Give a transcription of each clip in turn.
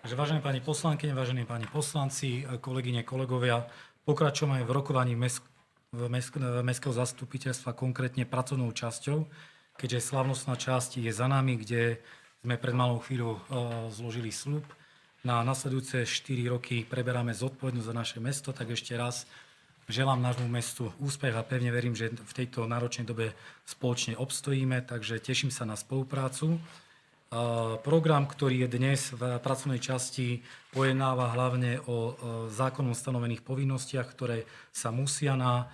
Takže vážené pani poslankyne, vážení páni poslanci, kolegyne, kolegovia, pokračujeme v rokovaní mestského zastupiteľstva, konkrétne pracovnou časťou, keďže slávnostná časť je za nami, kde sme pred malou chvíľou zložili sľub. Na nasledujúce 4 roky preberáme zodpovednosť za naše mesto, tak ešte raz želám nášmu mestu úspech a pevne verím, že v tejto náročnej dobe spoločne obstojíme, takže teším sa na spoluprácu. Program, ktorý je dnes v pracovnej časti, pojednáva hlavne o zákonom stanovených povinnostiach, ktoré sa musia na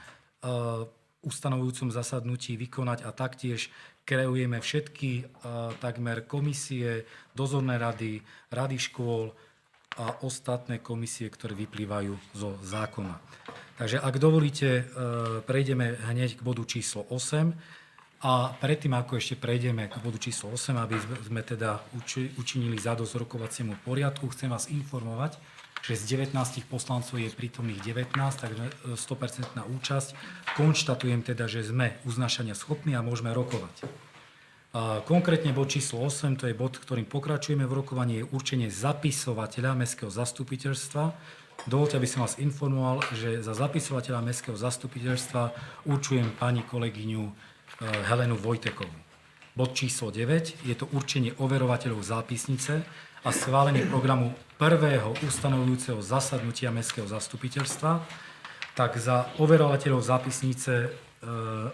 ustanovujúcom zasadnutí vykonať a taktiež kreujeme všetky takmer komisie, dozorné rady, rady škôl a ostatné komisie, ktoré vyplývajú zo zákona. Takže ak dovolíte, prejdeme hneď k bodu číslo 8. A predtým, ako ešte prejdeme k bodu číslo 8, aby sme teda učinili zadosť rokovaciemu poriadku, chcem vás informovať, že z 19 poslancov je prítomných 19, takže 100% účasť. Konštatujem teda, že sme uznášania schopní a môžeme rokovať. Konkrétne bod číslo 8, to je bod, ktorým pokračujeme v rokovaní, je určenie zapisovateľa mestského zastupiteľstva. Dovoľte, aby som vás informoval, že za zapisovateľa mestského zastupiteľstva určujem pani kolegyňu Helenu Vojtekovú. Bod číslo 9 je to určenie overovateľov zápisnice a schválenie programu prvého ustanovujúceho zasadnutia mestského zastupiteľstva. Tak za overovateľov zápisnice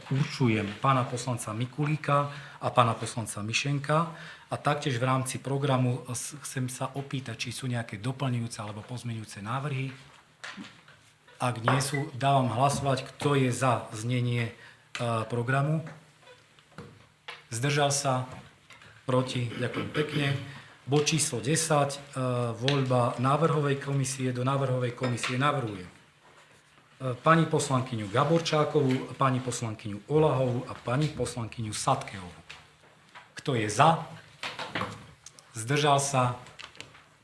určujem pána poslanca Mikulíka a pána poslanca Mišenka a taktiež v rámci programu chcem sa opýtať, či sú nejaké doplňujúce alebo pozmeňujúce návrhy. Ak nie sú, dávam hlasovať, kto je za znenie programu. Zdržal sa, proti, ďakujem pekne. Bod číslo 10, voľba návrhovej komisie. Do návrhovej komisie navrhujem pani poslankyňu Gaborčákovú, pani poslankyňu Olahovú a pani poslankyňu Sadkeovú. Kto je za? Zdržal sa,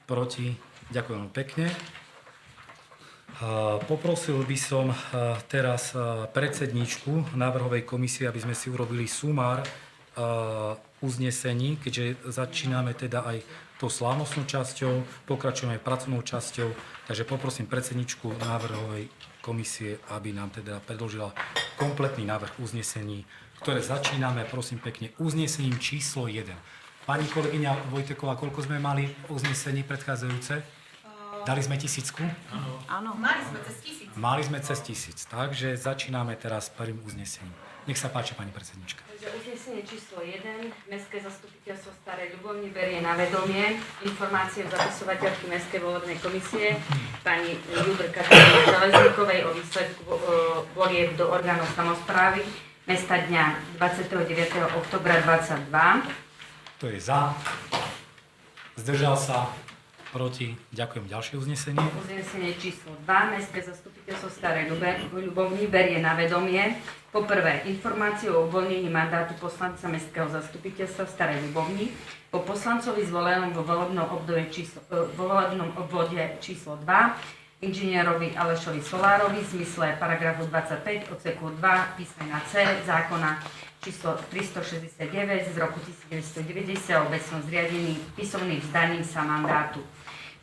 proti, ďakujem pekne. Poprosil by som teraz predsedničku návrhovej komisie, aby sme si urobili sumár uznesení, keďže začíname teda aj tou slávnostnou časťou, pokračujeme pracovnou časťou, takže poprosím predsedničku návrhovej komisie, aby nám teda predložila kompletný návrh uznesení, ktoré začíname, prosím pekne, uznesením číslo 1. Pani kolegyňa Vojteková, koľko sme mali uznesení predchádzajúce? Dali sme 1000? Áno. Mali sme cez 1000, takže začíname teraz prvým uznesením. Nech sa páči, pani predsednička. Uznesenie číslo 1. Mestské zastupiteľstvo Starej Ľubovni berie na vedomie informácie od zapisovateľky Mestskej volebnej komisie pani Judr Kataríny Železníkovej o výsledku volieb do orgánov samosprávy mesta dňa 29. oktobra 2022. Kto je za? Zdržal sa? Proti? Ďakujem. Ďalšie uznesenie. Uznesenie číslo 2. Mestské zastupiteľstvo Starej Ľubovni berie na vedomie po prvé informáciu o uvoľnení mandátu poslanca Mestského zastupiteľstva Starej Ľubovni po poslancovi zvolenom vo volebnom obvode číslo 2 inžinierovi Alešovi Solárovi v zmysle paragrafu 25 odseku 2 písmena C zákona číslo 369 z roku 1990 o obecnom zriadení písomným vzdaním sa mandátu.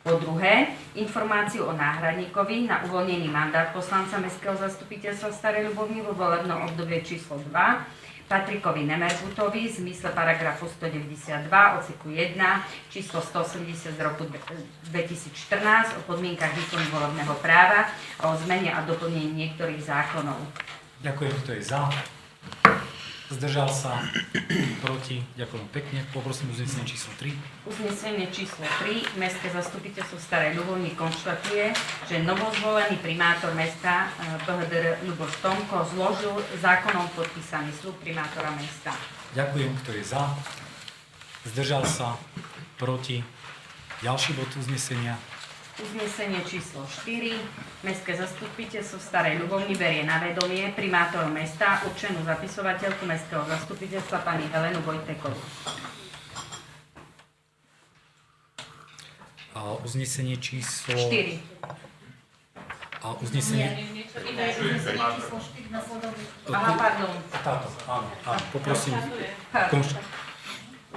Po druhé, informáciu o náhradníkovi na uvoľnený mandát poslanca Mestského zastupiteľstva Starej Ľubovni vo volebnom období číslo 2 Patrikovi Nemergutovi v zmysle paragrafu 192 odseku 1 číslo 180 z roku 2014 o podmienkach výkonu volebného práva a o zmene a doplnení niektorých zákonov. Ďakujem, kto je za. Zdržal sa, proti, ďakujem pekne. Poprosím uznesenie číslo 3. Uznesenie číslo 3. Mestské zastupiteľstvo Starej Ľubovni konštatuje, že novozvolený primátor mesta BHDR Ľuboš Tomko zložil zákonom podpísaný sľub primátora mesta. Ďakujem, kto je za. Zdržal sa, proti. Ďalší bod uznesenia. Uznesenie číslo 4. Mestské zastupiteľstvo Starej Ľubovni berie na vedomie primátora mesta určenú zapisovateľku Mestského zastupiteľstva pani Helenu Vojtekovú. A uznesenie číslo... 4. A uznesenie... Uznesenie číslo 4 nasledovne. Aha, pardon. Táto, áno, poprosím.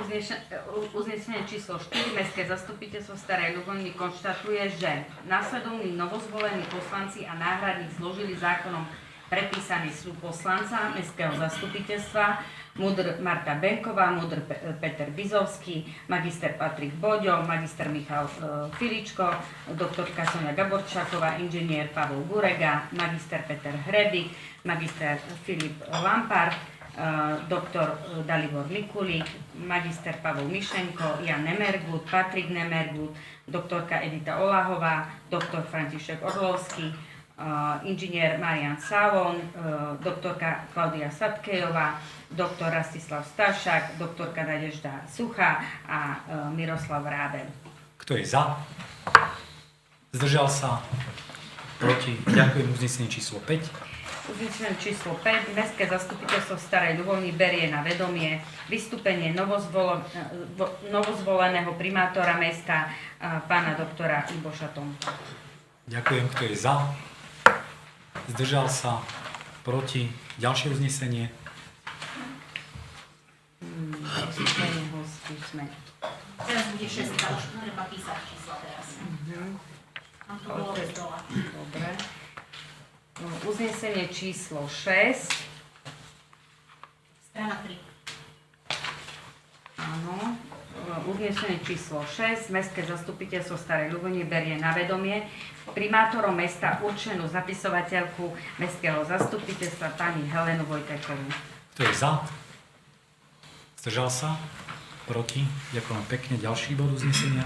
Uznesenie číslo 4 Mestské zastupiteľstvo Starej Ľubovni konštatuje, že nasledovní novozvolení poslanci a náhradník zložili zákonom predpísaný sľub poslanca Mestského zastupiteľstva MUDr. Marta Benková, MUDr. Peter Bizovský, magister Patrik Boďo, magister Michal Filičko, doktorka Sonia Gaborčáková, inžinier Pavol Burega, magister Peter Hrebík, magister Filip Lampard, doktor Dalibor Mikulík, magister Pavol Mišenko, Jan Nemergut, Patrik Nemergut, doktorka Edita Olahová, doktor František Orlovský, inžinier Marian Savon, doktorka Klaudia Sadkejová, doktor Rastislav Stašák, doktorka Nadežda Suchá a Miroslav Rábel. Kto je za? Zdržal sa? Proti? Ďakujem. Uznesenie číslo 5. Uznesenie číslo 5. Mestské zastupiteľstvo Starej Ľubovni berie na vedomie vystúpenie novozvoleného primátora mesta pána doktora Iboša Tomka. Ďakujem. Kto je za? Zdržal sa? Proti? Ďalšie uznesenie? Vystúpenie hostí sme. Teraz bude 6, už treba písať čísla teraz. Tam to bolo bez dola. Dobre. Uznesenie číslo 6. Strana 3. Áno. Uznesenie číslo 6. Mestské zastupiteľstvo Starej Ľubovni berie na vedomie primátorom mesta určenú zapisovateľku Mestského zastupiteľstva pani Helenu Vojtekovú. Kto je za? Zdržal sa? Proti? Ďakujem pekne. Ďalší bod uznesenia?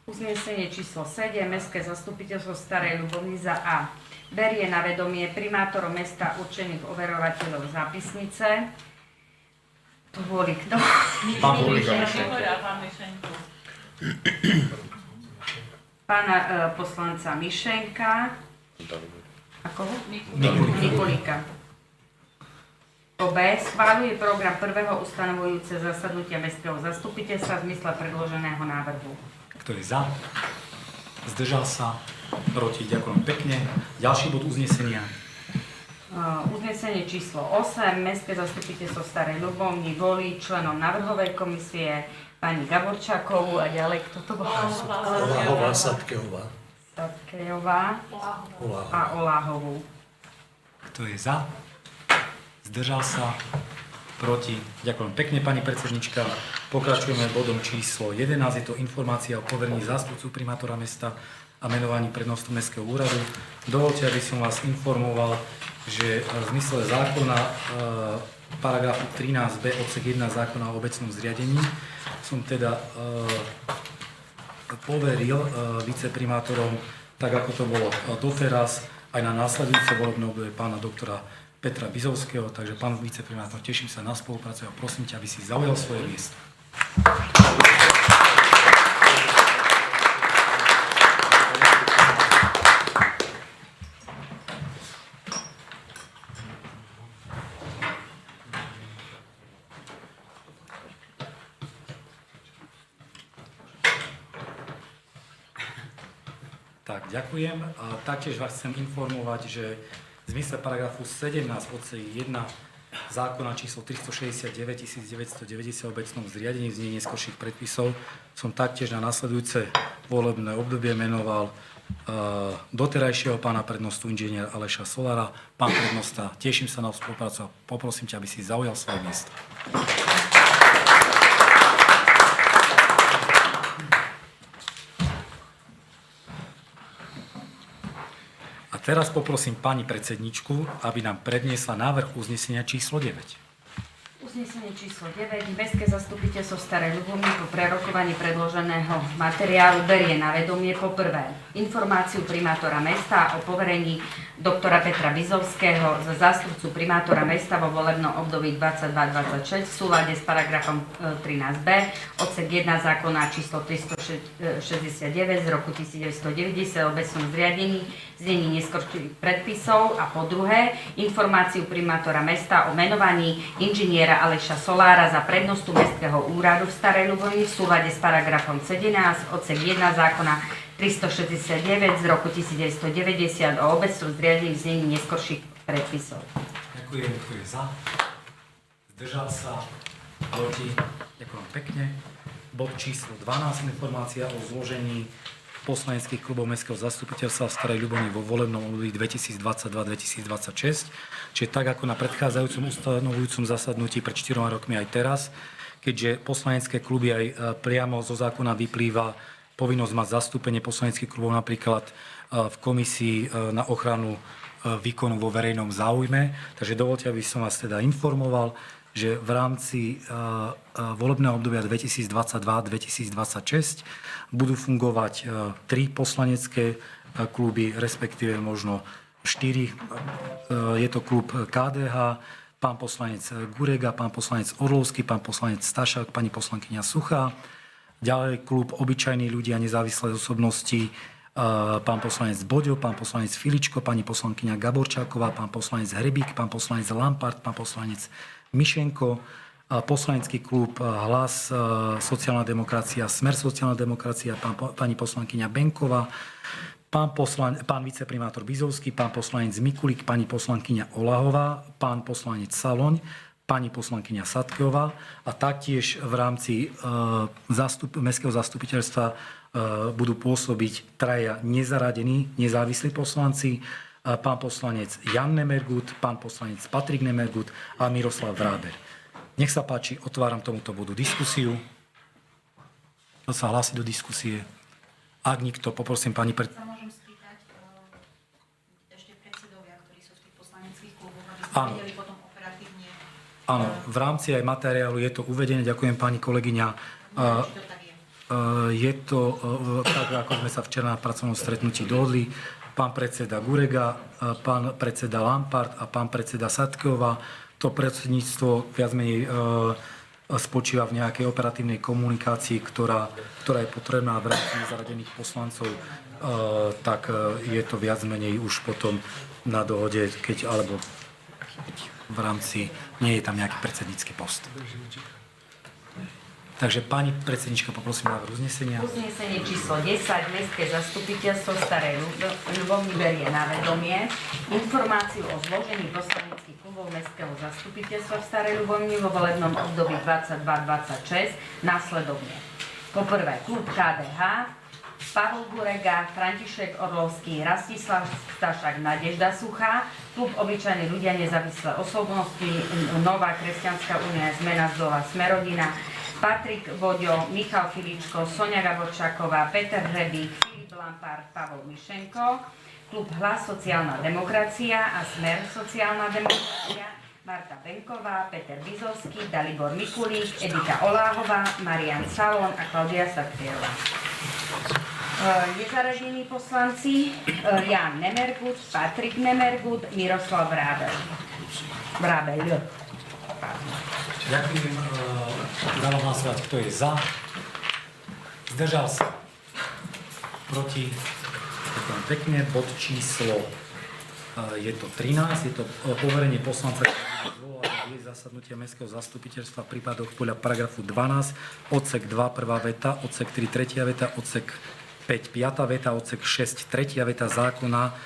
Uznesenie číslo 7. Mestské zastupiteľstvo Starej Ľubovni za A. Berie na vedomie primátorom mesta určených overovateľov zápisnice. To boli kto? Pán Pána poslanca Mišenka. A koho? Nikolíka. Po B. Schváľuje program prvého ustanovujúce zasadnutia Mestského zastupiteľstva v zmysle predloženého návrhu. Kto je za? Zdržal sa? Proti? Ďakujem pekne. Ďalší bod uznesenia. Uznesenie číslo 8. Mestské zastupiteľstvo Starej Ľubovni volí členom návrhovej komisie pani Gaborčákovú a ďalej, kto to bol? Oláhová, Sadkejová. Sadkejová a Oláhovú. Kto je za? Zdržal sa? Proti? Ďakujem pekne, pani predsednička. Pokračujeme bodom číslo 11. Je to informácia o poverení zástupcu primátora mesta a menovaní prednostu Mestského úradu. Dovoľte, aby som vás informoval, že v zmysle zákona paragrafu 13b odsek 1 zákona o obecnom zriadení som teda poveril viceprimátorom, tak ako to bolo doteraz, aj na následujúce volebné obdobie pána doktora Petra Bizovského. Takže pán viceprimátor, teším sa na spoluprácu a prosím ťa, aby si zaujal svoje miesto. Tak, ďakujem. A taktiež vás chcem informovať, že v zmysle paragrafu 17 odsek 1 zákona číslo 369/1990 o obecnom zriadení v znení neskorších predpisov som taktiež na nasledujúce volebné obdobie menoval doterajšieho pána prednostu inžiniera Aleša Solára. Pán prednosta, teším sa na spoluprácu a poprosím ťa, aby si zaujal svoje miesto. A teraz poprosím pani predsedničku, aby nám predniesla návrh uznesenia číslo 9. Uznesenie číslo 9. Mestské zastupiteľstvo Starej Ľubovni po prerokovaní predloženého materiálu berie na vedomie po prvé informáciu primátora mesta o poverení doktora Petra Bizovského za zástupcu primátora mesta vo volebnom období 22-26 v súlade s paragrafom 13b odsek 1 zákona číslo 369 z roku 1990 o obecnom zriadení znení neskorších predpisov a po druhé informáciu primátora mesta o menovaní inžiniera Aleša Solára za prednostu Mestského úradu v Starej Ľubovni v súlade s paragrafom 17 odsek 1 zákona 369 z roku 1990 o obecnom zriadení znení neskorších predpisov. Ďakujem, kto je za. Zdržal sa. Proti. Ďakujem pekne. Bod číslo 12, informácia o zložení poslaneckých klubov Mestského zastupiteľstva v Starej Ľubovni vo volebnom období 2022-2026. Čiže tak ako na predchádzajúcom ustanovujúcom zasadnutí pred 4 rokmi aj teraz, keďže poslanecké kluby aj priamo zo zákona vyplýva povinnosť mať zastúpenie poslaneckých klubov napríklad v komisii na ochranu výkonu vo verejnom záujme. Takže dovoľte, aby som vás teda informoval, že v rámci volebného obdobia 2022-2026 budú fungovať 3 poslanecké kluby, respektíve možno 4. Je to klub KDH, pán poslanec Gurega, pán poslanec Orlovský, pán poslanec Stašák, pani poslankyňa Suchá. Ďalej klub Obyčajní ľudia, nezávislé osobnosti, pán poslanec Boďo, pán poslanec Filičko, pani poslankyňa Gaborčáková, pán poslanec Hrebík, pán poslanec Lampart, pán poslanec Mišenko, poslanecký klub Hlas, sociálna demokracia, Smer sociálna demokracia, pani poslankyňa Benková, pán viceprimátor Bizovský, pán poslanec Mikulík, pani poslankyňa Olahová, pán poslanec Saloň, pani poslankyňa Satkeová a taktiež v rámci Mestského zastupiteľstva budú pôsobiť 3 nezaradení, nezávislí poslanci, pán poslanec Jan Nemergut, pán poslanec Patrik Nemergut a Miroslav Vráber. Nech sa páči, otváram tomuto bodu diskusiu. Kto sa hlási do diskusie? Ak nikto, poprosím pani Sa môžem spýtať ešte predsedovia, ktorí sú v tých poslaneckých kluboch, aby ste Áno. vedeli potom operatívne. Áno, v rámci aj materiálu je to uvedené. Ďakujem pani kolegyňa. Či to tak je. Je to tak, ako sme sa včera na pracovnom stretnutí dohodli. Pán predseda Gurega, pán predseda Lampart a pán predseda Satkeová. To predsedníctvo viac menej spočíva v nejakej operatívnej komunikácii, ktorá je potrebná v rámci nezaradených poslancov, tak je to viac menej už potom na dohode, alebo v rámci, nie je tam nejaký predsednícky post. Takže pani predsednička, poprosím návrh uznesenia. Uznesenie číslo 10, Mestské zastupiteľstvo Starej Ľubovni berie na vedomie informáciu o zložení poslaneckých klubov Mestského zastupiteľstva v Starej Ľubovni vo volebnom období 22-26 následovne. Po prvé, klub KDH, Pavel Gurega, František Orlovský, Rastislav Stašák, Nadežda Suchá, klub Obyčajní ľudia, nezávislé osobnosti, Nová kresťanská únia, Zmena z dola, Smerodina, Patrik Boďo, Michal Filičko, Soňa Gaborčáková, Peter Hrebík, Filip Lampart, Pavol Mišenko, klub Hlas sociálna demokracia a Smer sociálna demokracia, Marta Benková, Peter Bizovský, Dalibor Mikulík, Edita Oláhová, Marian Salón a Klaudia Satkeová. Nezaradení poslanci Jan Nemergut, Patrik Nemergut, Miroslav Vrábel. Ďakujem. Dávam hlasovať, kto je za. Zdržal sa. Proti. Ďakujem pekne. Bod číslo je to 13. Je to poverenie poslanca, ktorý zvolal zasadnutia Mestského zastupiteľstva v prípadoch podľa paragrafu 12, odsek 2, prvá veta, odsek 3, tretia veta, odsek 5, piatá veta, odsek 6, tretia veta zákona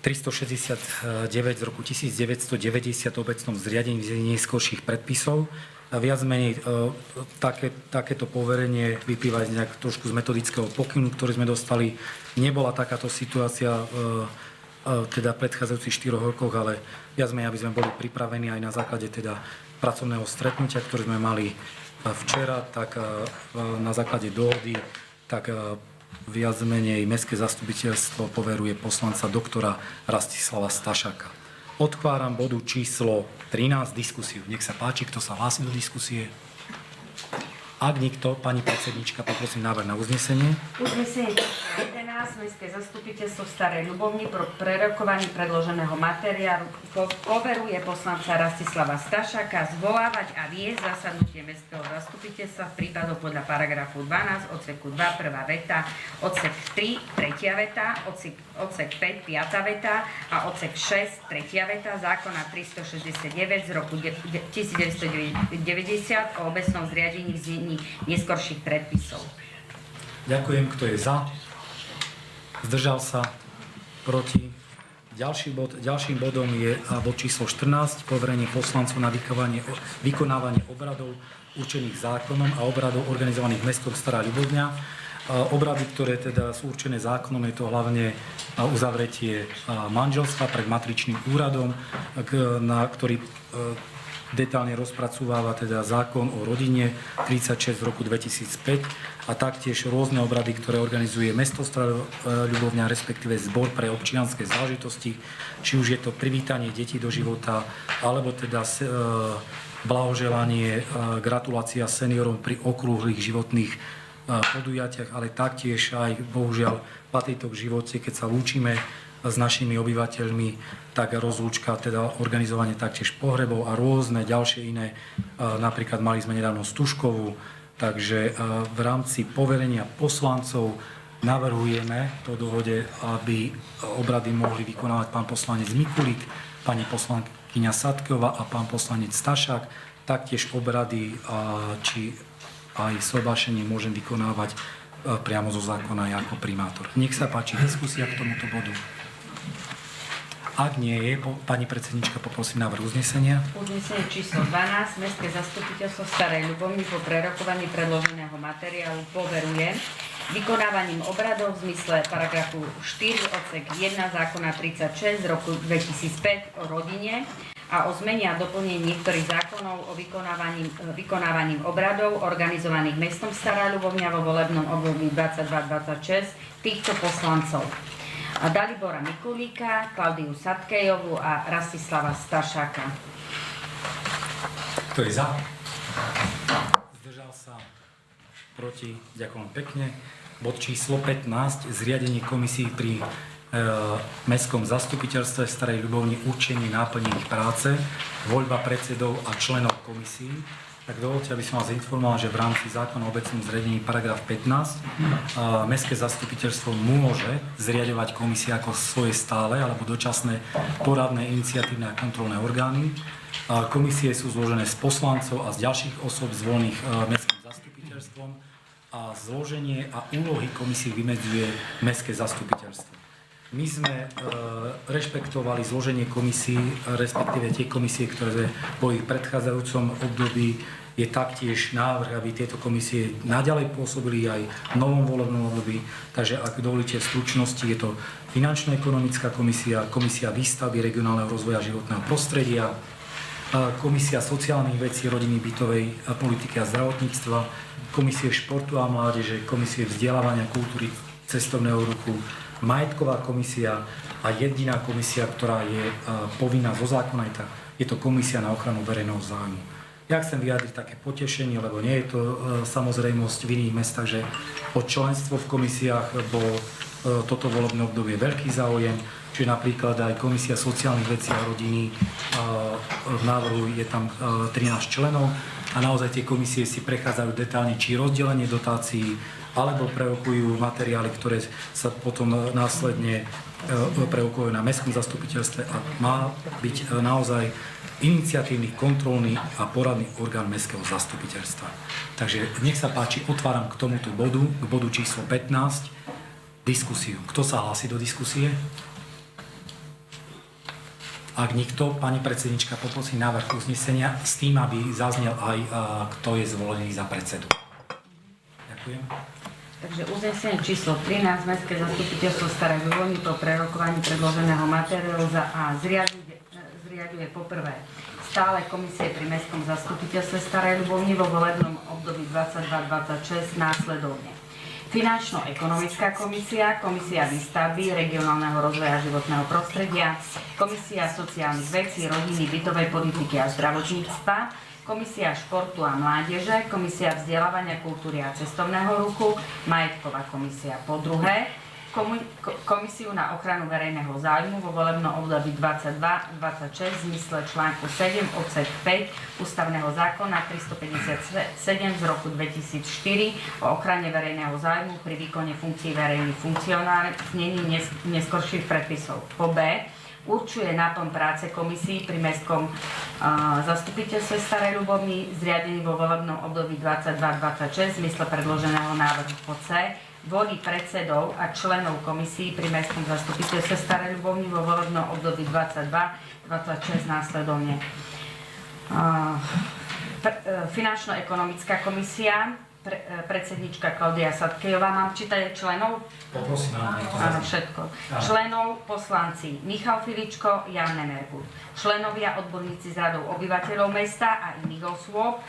369 z roku 1990 o obecnom zriadení neskôrších predpisov. A viac menej takéto poverenie vyplýva nejak trošku z metodického pokynu, ktorý sme dostali. Nebola takáto situácia teda v predchádzajúcich 4 rokoch, ale viac menej, aby sme boli pripravení aj na základe teda pracovného stretnutia, ktoré sme mali včera, tak na základe dohody, tak viac menej Mestské zastupiteľstvo poveruje poslanca doktora Rastislava Stašáka. Otváram bodu číslo 13, diskusiu. Nech sa páči, kto sa hlási do diskusie. Ak nikto, pani predsednička, poprosím návrh na uznesenie. Uznesenie číslo 11, Mestské zastupiteľstvo v Starej Ľubovni pro prerokovaní predloženého materiálu poveruje poslanca Rastislava Stašáka zvolávať a viesť zasadnutie Mestského zastupiteľstva v prípadoch podľa paragrafu 12, odseku 2, prvá veta, odsek 3, tretia veta, odsek 5, piatá veta a odsek 6, tretia veta zákona 369 z roku 1990 o obecnom zriadení v neskorších predpisov. Ďakujem, kto je za. Zdržal sa. Proti. Ďalším bodom je bod číslo 14, poverenie poslancov na vykonávanie obradov určených zákonom a obradov organizovaných mestom Stará Ľubovňa. Obrady, ktoré teda sú určené zákonom, je to hlavne uzavretie manželstva pred matričným úradom, ktorý detálne rozpracúváva teda zákon o rodine 36 z roku 2005 a taktiež rôzne obrady, ktoré organizuje mesto Stará Ľubovňa, respektíve zbor pre občianske záležitosti, či už je to privítanie detí do života, alebo teda blahoželanie, gratulácia seniorom pri okrúhlych životných podujatiach, ale taktiež aj bohužiaľ patrí to k živote, keď sa lúčime s našimi obyvateľmi, tak rozlúčka, teda organizovanie taktiež pohrebov a rôzne ďalšie iné. Napríklad mali sme nedávno Stužkovú, takže v rámci poverenia poslancov navrhujeme po dohode, aby obrady mohli vykonávať pán poslanec Mikulík, pani poslankyňa Sadkeová a pán poslanec Stašák. Taktiež obrady či aj sobášenie môžem vykonávať priamo zo zákona aj ako primátor. Nech sa páči diskusia k tomuto bodu. Ak nie je, pani predsednička, poprosím návrh uznesenia. Uznesenie číslo 12. Mestské zastupiteľstvo Starej Ľubovni po prerokovaní predloženého materiálu poveruje vykonávaním obradov v zmysle paragrafu 4 odsek 1 zákona 36 z roku 2005 o rodine a o zmene a doplnení niektorých zákonov o vykonávaním obradov organizovaných mestom Stará Ľubovňa vo volebnom období 22-26 týchto poslancov: Dalibora Mikulíka, Klaudiu Sadkejovú a Rastislava Stašáka. Kto je za? Zdržal sa? Proti? Ďakujem pekne. Bod číslo 15. Zriadenie komisí pri Mestskom zastupiteľstve v Starej Ľubovni, určenie náplní ich práce, voľba predsedov a členov komisí. Tak dovoľte, aby som vás informoval, že v rámci zákona o obecnom zriadení paragraf 15 Mestské zastupiteľstvo môže zriaďovať komisie ako svoje stále alebo dočasné poradné, iniciatívne a kontrolné orgány. Komisie sú zložené z poslancov a z ďalších osôb zvolených Mestským zastupiteľstvom a zloženie a úlohy komisí vymedzuje Mestské zastupiteľstvo. My sme rešpektovali zloženie komisí, respektíve tie komisie, ktoré boli v predchádzajúcom období. Je taktiež návrh, aby tieto komisie naďalej pôsobili aj v novom volebnom období. Takže ak dovolíte v stručnosti, je to Finančno-ekonomická komisia, Komisia výstavby regionálneho rozvoja životného prostredia, Komisia sociálnych vecí, rodiny, bytovej politiky a zdravotníctva, Komisie športu a mládeže, Komisie vzdelávania, kultúry, cestovného ruchu, Majetková komisia a jediná komisia, ktorá je povinná zo zákona, je to Komisia na ochranu verejného záujmu. Ja chcem vyjadriť také potešenie, lebo nie je to samozrejmosť v iných mestách, že o členstvo v komisiách bol toto volebné obdobie veľký záujem, čiže napríklad aj Komisia sociálnych vecí a rodiny, v návrhu je tam 13 členov a naozaj tie komisie si prechádzajú detálne, či rozdelenie dotácií, alebo preukujú materiály, ktoré sa potom následne preukujú na mestskom zastupiteľstve a má byť naozaj iniciatívny, kontrolný a poradný orgán mestského zastupiteľstva. Takže nech sa páči, otváram k tomuto bodu, k bodu číslo 15, diskusiu. Kto sa hlási do diskusie? Ak nikto, pani predsednička, poprosím návrh uznesenia s tým, aby zaznel aj, kto je zvolený za predsedu. Ďakujem. Takže uznesenie číslo 13. Mestské zastupiteľstvo Starej Ľubovni po prerokovaní predloženého materiálu za A zriaďuje poprvé stále komisie pri Mestskom zastupiteľstve Starej Ľubovni vo volebnom období 22-26 následovne: Finančno-ekonomická komisia, Komisia výstavby, regionálneho rozvoja životného prostredia, Komisia sociálnych vecí, rodiny, bytovej politiky a zdravotníctva, Komisia športu a mládeže, Komisia vzdelávania, kultúry a cestovného ruchu, Majetková komisia. Po druhé, Komisiu na ochranu verejného záujmu vo volebnom období 22-26 v zmysle článku 7 odsek 5 Ústavného zákona 357 z roku 2004 o ochrane verejného záujmu pri výkone funkcií verejných funkcionárov v znení neskorších predpisov. Po B, určuje náplň práce komisí pri mestskom zastupiteľstve Starej Ľubovni, zriadený vo volebnom období 22-26 v zmysle predloženého návrhu pod C, volí predsedov a členov komisí pri mestskom zastupiteľstve Starej Ľubovni vo volebnom období 22-26 následovne. Finančno-ekonomická komisia, predsednička Klaudia Sadkejová. Mám čítať členov? Poprosím, Áno, všetko. Členov poslanci Michal Filičko, Jan Nemergut. Členovia odborníci z radou obyvateľov mesta a iných osôb,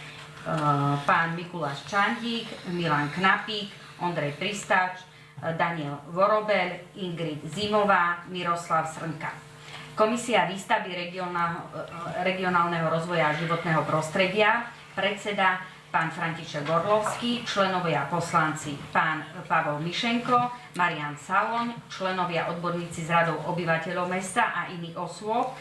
pán Mikuláš Čandík, Milan Knapík, Ondrej Pristáč, Daniel Vorobel, Ingrid Zimová, Miroslav Srnka. Komisia výstavby regionálneho rozvoja a životného prostredia, predseda pán František Gorlovský, členovia poslanci pán Pavol Mišenko, Marian Saloň, členovia odborníci z radou obyvateľov mesta a iných osôb,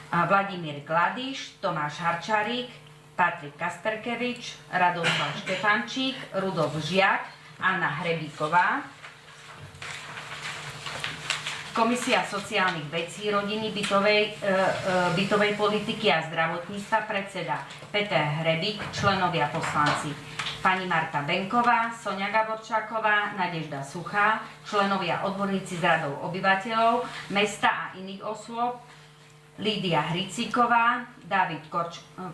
Vladimír Gladiš, Tomáš Harčarík, Patrik Kasperkevič, Radoslav Štefančík, Rudolf Žiak, Anna Hrebíková. Komisia sociálnych vecí, rodiny, bytovej politiky a zdravotníctva, predseda Peter Hrebík, členovia poslanci pani Marta Benková, Soňa Gaborčáková, Nadežda Suchá, členovia odborníci z radou obyvateľov, mesta a iných osôb, Lídia Hricíková, David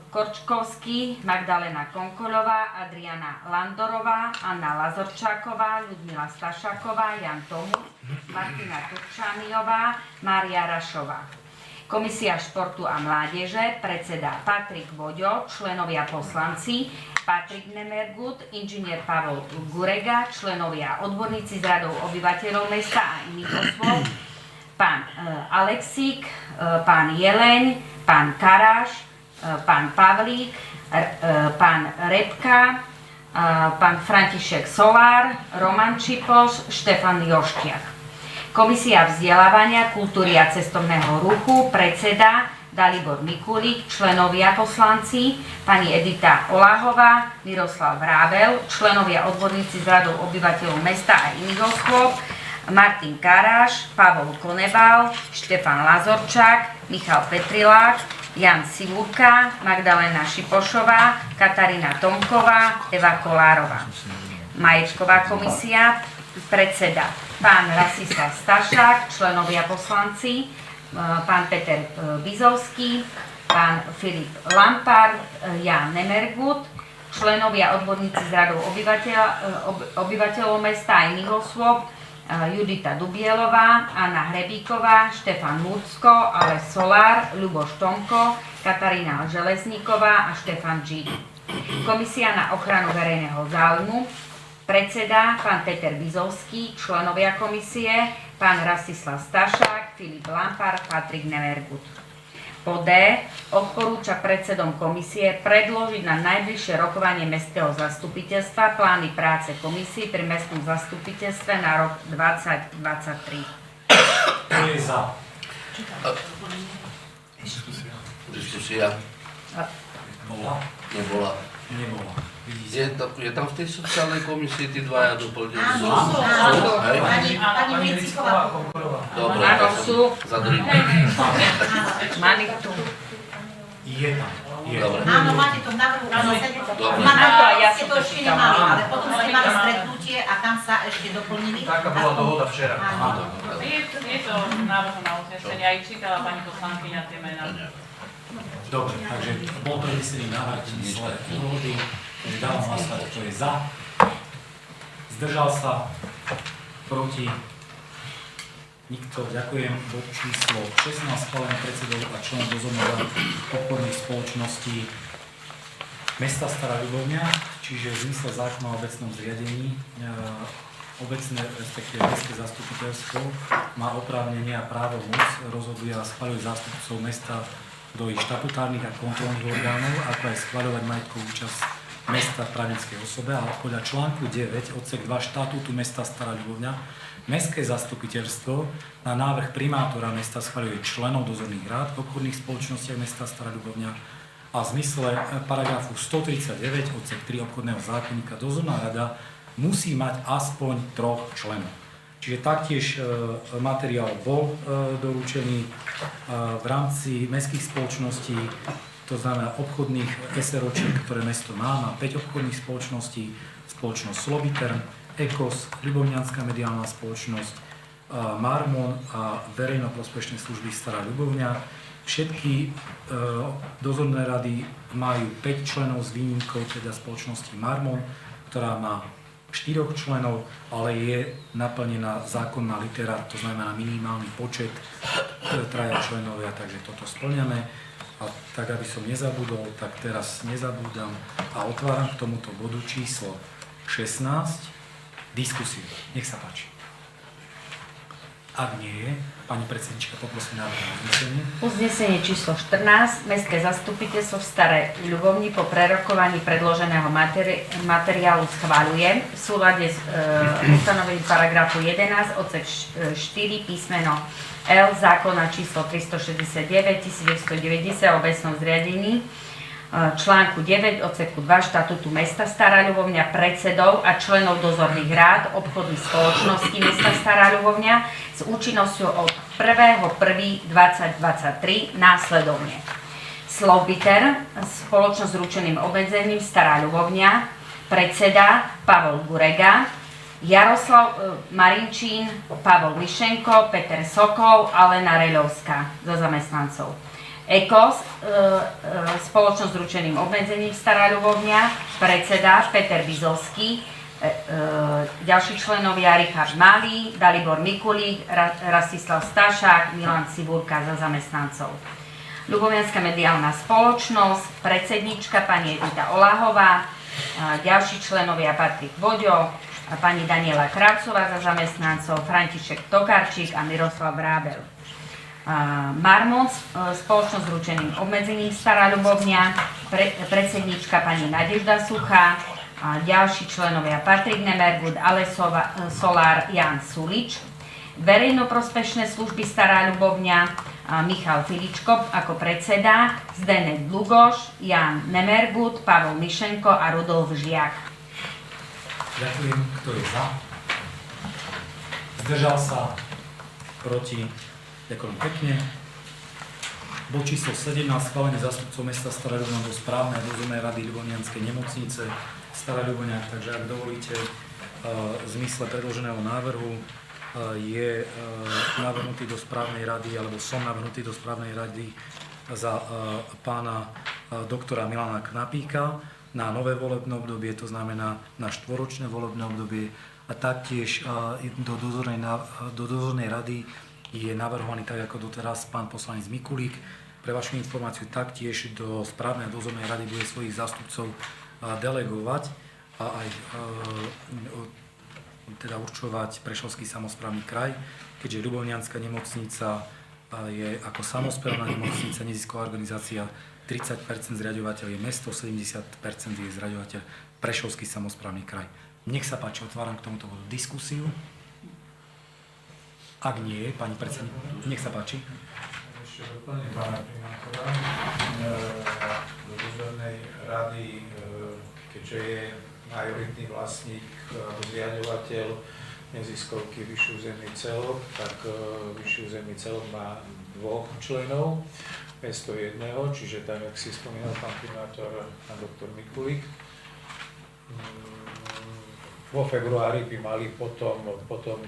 Korčkovský, Magdalena Konkoľová, Adriana Landorová, Anna Lazorčáková, Ľudmila Stašaková, Jan Tomus, Martina Turčániová, Mária Rašová. Komisia športu a mládeže, predseda Patrik Boďo, členovia poslanci Patrik Nemergut, inžinier Pavol Gurega, členovia odborníci z radou obyvateľov mesta a iných osôb, pán Alexík, pán Jeleň, pán Karáš, pán Pavlík, pán Repka, pán František Solár, Roman Čipoš, Štefan Joštiak. Komisia vzdelávania, kultúry a cestovného ruchu, predseda Dalibor Mikulík, členovia poslanci pani Edita Oláhová, Miroslav Vrábel, členovia odborníci z radou obyvateľov mesta a iných osôb, Martin Karáš, Pavol Konebal, Štefan Lazorčák, Michal Petrilák, Jan Sivúrka, Magdalena Šipošová, Katarína Tomková, Eva Kolárová. Majetková komisia, predseda pán Rastislav Stašák, členovia poslanci, pán Peter Bizovský, pán Filip Lampard, Jan Nemergut, členovia odborníci z radou obyvateľov mesta a iných osôb, Judita Dubielová, Anna Hrebíková, Štefan Múcko, Aleš Solár, Ľuboš Tomko, Katarína Železníková a Štefan Žík. Komisia na ochranu verejného záujmu, predseda pán Peter Bizovský, členovia komisie, pán Rastislav Stašák, Filip Lampard, Patrik Nemergut. Po D odporúča predsedom komisie predložiť na najbližšie rokovanie mestského zastupiteľstva plány práce komisie pri mestskom zastupiteľstve na rok 2023. Kto je za? Diskusia Bola? nebola. Nebola. Vidíte? Je tam v tej sociálnej komisii tí dvaja doplnení? Áno, Hej? pani Hricíková. Dobre, Áno, ja som sú. zadrýval. Máme tu. Je tam. Je. Dobre. Áno, máte to v návrhu. Dobre. Ja Ste som to to ešte čítala. nemali, ale potom ste mali stretnutie a tam sa ešte doplnili. Taká bola dohoda včera. Áno. Je to návrh na uznesenie, aj čítala pani poslankyňa tie mená. Dobre, takže bol prednesený návrh čísle dohody, takže dávam hlasovať, kto je za. Zdržal sa. Proti. Nikto. Ďakujem. Bod číslo 16, schválený predsedov a člen dozornej podporných spoločností mesta Stará Ľubovňa, čiže v zmysle zákona o obecnom zriadení obecné, respektíve mestské zastupiteľstvo má oprávnenie a právo moc, rozhoduje a schvaľuje zástupcov mesta do ich štatutárnych a kontrolných orgánov, ako aj schvaľovať majetkovú účasť mesta v právnickej osobe, a podľa článku 9 odsek 2 štatútu mesta Stará Ľubovňa mestské zastupiteľstvo na návrh primátora mesta schvaľuje členov dozorných rád v obchodných spoločnostiach mesta Stará Ľubovňa a v zmysle paragrafu 139 odsek 3 obchodného zákonníka dozorná rada musí mať aspoň 3 členov. Čiže taktiež materiál bol doručený v rámci mestských spoločností, to znamená obchodných SROčiek, ktoré mesto má 5 obchodných spoločností, spoločnosť Slobitern, EKOS, Ľubovňanská mediálna spoločnosť, Marmon a verejnoprospešné služby Stará Ľubovňa. Všetky dozorné rady majú 5 členov s výnimkou teda spoločnosti Marmon, ktorá má 4 členov, ale je naplnená zákonná litera, to znamená minimálny počet 3 členovia, takže toto spĺňame. A tak, aby som nezabudol, tak teraz nezabúdam a otváram k tomuto bodu číslo 16 diskusiu. Nech sa páči. Ak nie je, pani predsednička, poprosím návrh na uznesenie. Uznesenie číslo 14. Mestské zastupiteľstvo v Starej Ľubovni po prerokovaní predloženého materiálu schvaľuje v súlade s ustanovením paragrafu 11 odsek 4 písmeno L zákona číslo 369 1990 o obecnom zriadení, článku 9 odseku 2 štatútu mesta Stará Ľubovňa predsedov a členov dozorných rád obchodných spoločností mesta Stará Ľubovňa s účinnosťou od 1.1.2023 následovne. Slobiter, spoločnosť s ručeným obmedzením Stará Ľubovňa, predseda Pavol Gurega, Jaroslav Marinčín, Pavol Mišenko, Peter Sokol, Alena Reľovská za zamestnancov. EKOS, spoločnosť s ručeným obmedzením Stará Ľubovňa, predseda Peter Bizovský, ďalší členovia Richard Malý, Dalibor Mikulík, Rastislav Stašák, Milan Cibúrka za zamestnancov. Ľubovňanská mediálna spoločnosť, predsednička pani Edita Olahová, ďalší členovia Patrik Voďo, pani Daniela Kravcová za zamestnancov, František Tokarčík a Miroslav Vrábel. Marmon, spoločnosť s ručeným obmedzením Stará Ľubovňa, predsednička pani Nadežda Suchá, ďalší členovia Patrik Nemergut, Ale Solár, Jan Sulič. Verejnoprospešné služby Stará Ľubovňa, Michal Filičko ako predseda, Zdenek Dlugoš, Jan Nemergut, Pavol Mišenko a Rudolf Žiak. Ďakujem. Kto je za? Zdržal sa? Proti? Ďakujem pekne. Bod číslo 17. Schválenie zástupcov mesta Stará Ľubovňa do správnej a dozornej rady Ľubovňanskej nemocnice Stará Ľubovňa. Takže ak dovolíte, v zmysle predloženého návrhu je navrhnutý do správnej rady, alebo som navrhnutý do správnej rady za pána doktora Milana Knapíka na nové volebné obdobie, to znamená na 4-ročné volebné obdobie, a taktiež do dozornej rady je navrhovaný tak ako doteraz pán poslanec Mikulík. Pre vašu informáciu taktiež do správnej a dozornej rady bude svojich zástupcov delegovať a aj teda určovať Prešovský samosprávny kraj, keďže Ľubovňanská nemocnica je ako samosprávna nemocnica, nezisková organizácia, 30% zriaďovateľ je mesto, 70% je zriaďovateľ Prešovský samosprávny kraj. Nech sa páči, otváram k tomuto bodu diskusiu. Ak nie, pani predsedníčka, nech sa páči. Ešte doplním pána primátora. Do dozornej rady, keďže je majoritný vlastník alebo zriaďovateľ neziskovky Vyšší územný celok, tak Vyšší územný celok má 2 členov, mesto 1, čiže tak, jak si spomínal pán primátor, pán doktor Mikulík. Vo februári by mali potom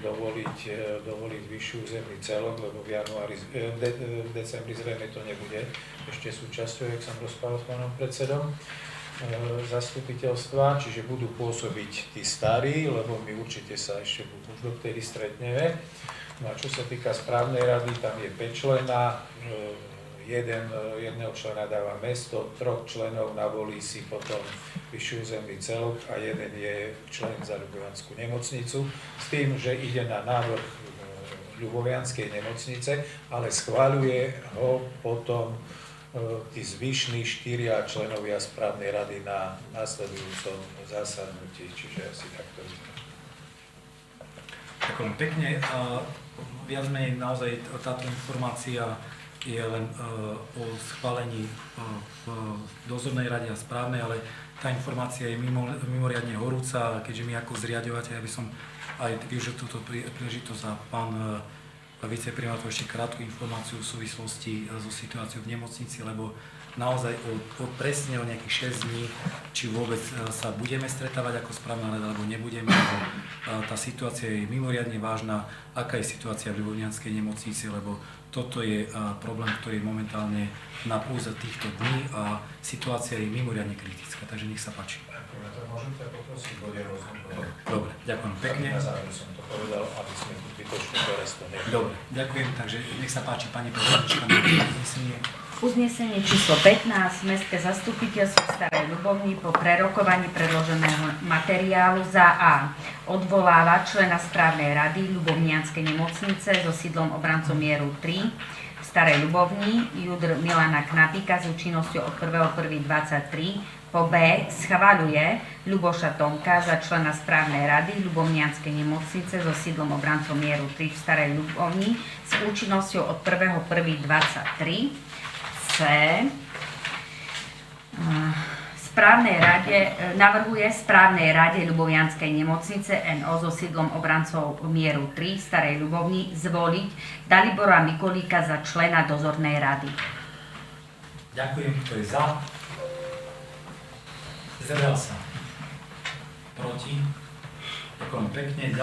dovoliť Vyšší územný celok, lebo v decembri zrejme to nebude ešte súčasťou, jak som rozprával s pánom predsedom zastupiteľstva, čiže budú pôsobiť tí starí, lebo my určite sa ešte už dovtedy stretneme. No a čo sa týka správnej rady, tam je 5 člena, jedného člena dáva mesto, 3 členov navolí si potom Vyšší územný celok a jeden je člen za Ľubovňanskú nemocnicu, s tým, že ide na návrh Ľubovňanskej nemocnice, ale schvaľuje ho potom tí zvyšní 4 členovia správnej rady na následujúcom zasadnutí, čiže asi takto. Ďakujem pekne. Viac menej naozaj táto informácia je len o schválení v dozornej rade a správnej, ale tá informácia je mimoriadne horúca, keďže my ako zriaďovateľ, ja by som aj využil túto príležitosť a pán viceprimátor ešte krátku informáciu v súvislosti so situáciou v nemocnici, lebo naozaj presne o nejakých 6 dní, či vôbec sa budeme stretávať ako správna rada, alebo nebudeme, lebo tá situácia je mimoriadne vážna, aká je situácia v Ľubovnianskej nemocnici, lebo toto je problém, ktorý je momentálne na púze týchto dní a situácia je mimoriadne kritická, takže nech sa páči. Môžem ťa poprosiť, bude rozhodnúť. Dobre, ďakujem pekne. Na záver som to povedal, aby sme tu zbytočne teraz to nechali. Dobre, ďakujem, takže nech sa páči, pani predsednička, na uznesenie. Uznesenie číslo 15. Mestské zastupiteľstvo Starej Ľubovni po prerokovaní predloženého materiálu za A. Odvoláva člena správnej rady Ľubovnianskej nemocnice so sídlom obrancom mieru 3 v Starej Ľubovni Judr Milana Knapíka s účinnosťou od 1.1.23. Po B. Schvaľuje Ľuboša Tomka za člena správnej rady Ľubovnianskej nemocnice so sídlom obrancom mieru 3 v Starej Ľubovni s účinnosťou od 1.1.23. C. Navrhuje správnej rade Ľubovianskej nemocnice NO so sídlom obrancov mieru 3 Starej Ľubovni zvoliť Dalibora Mikolíka za člena dozornej rady. Ďakujem, kto je za. Zdržal sa. Proti. Ďakujem pekne.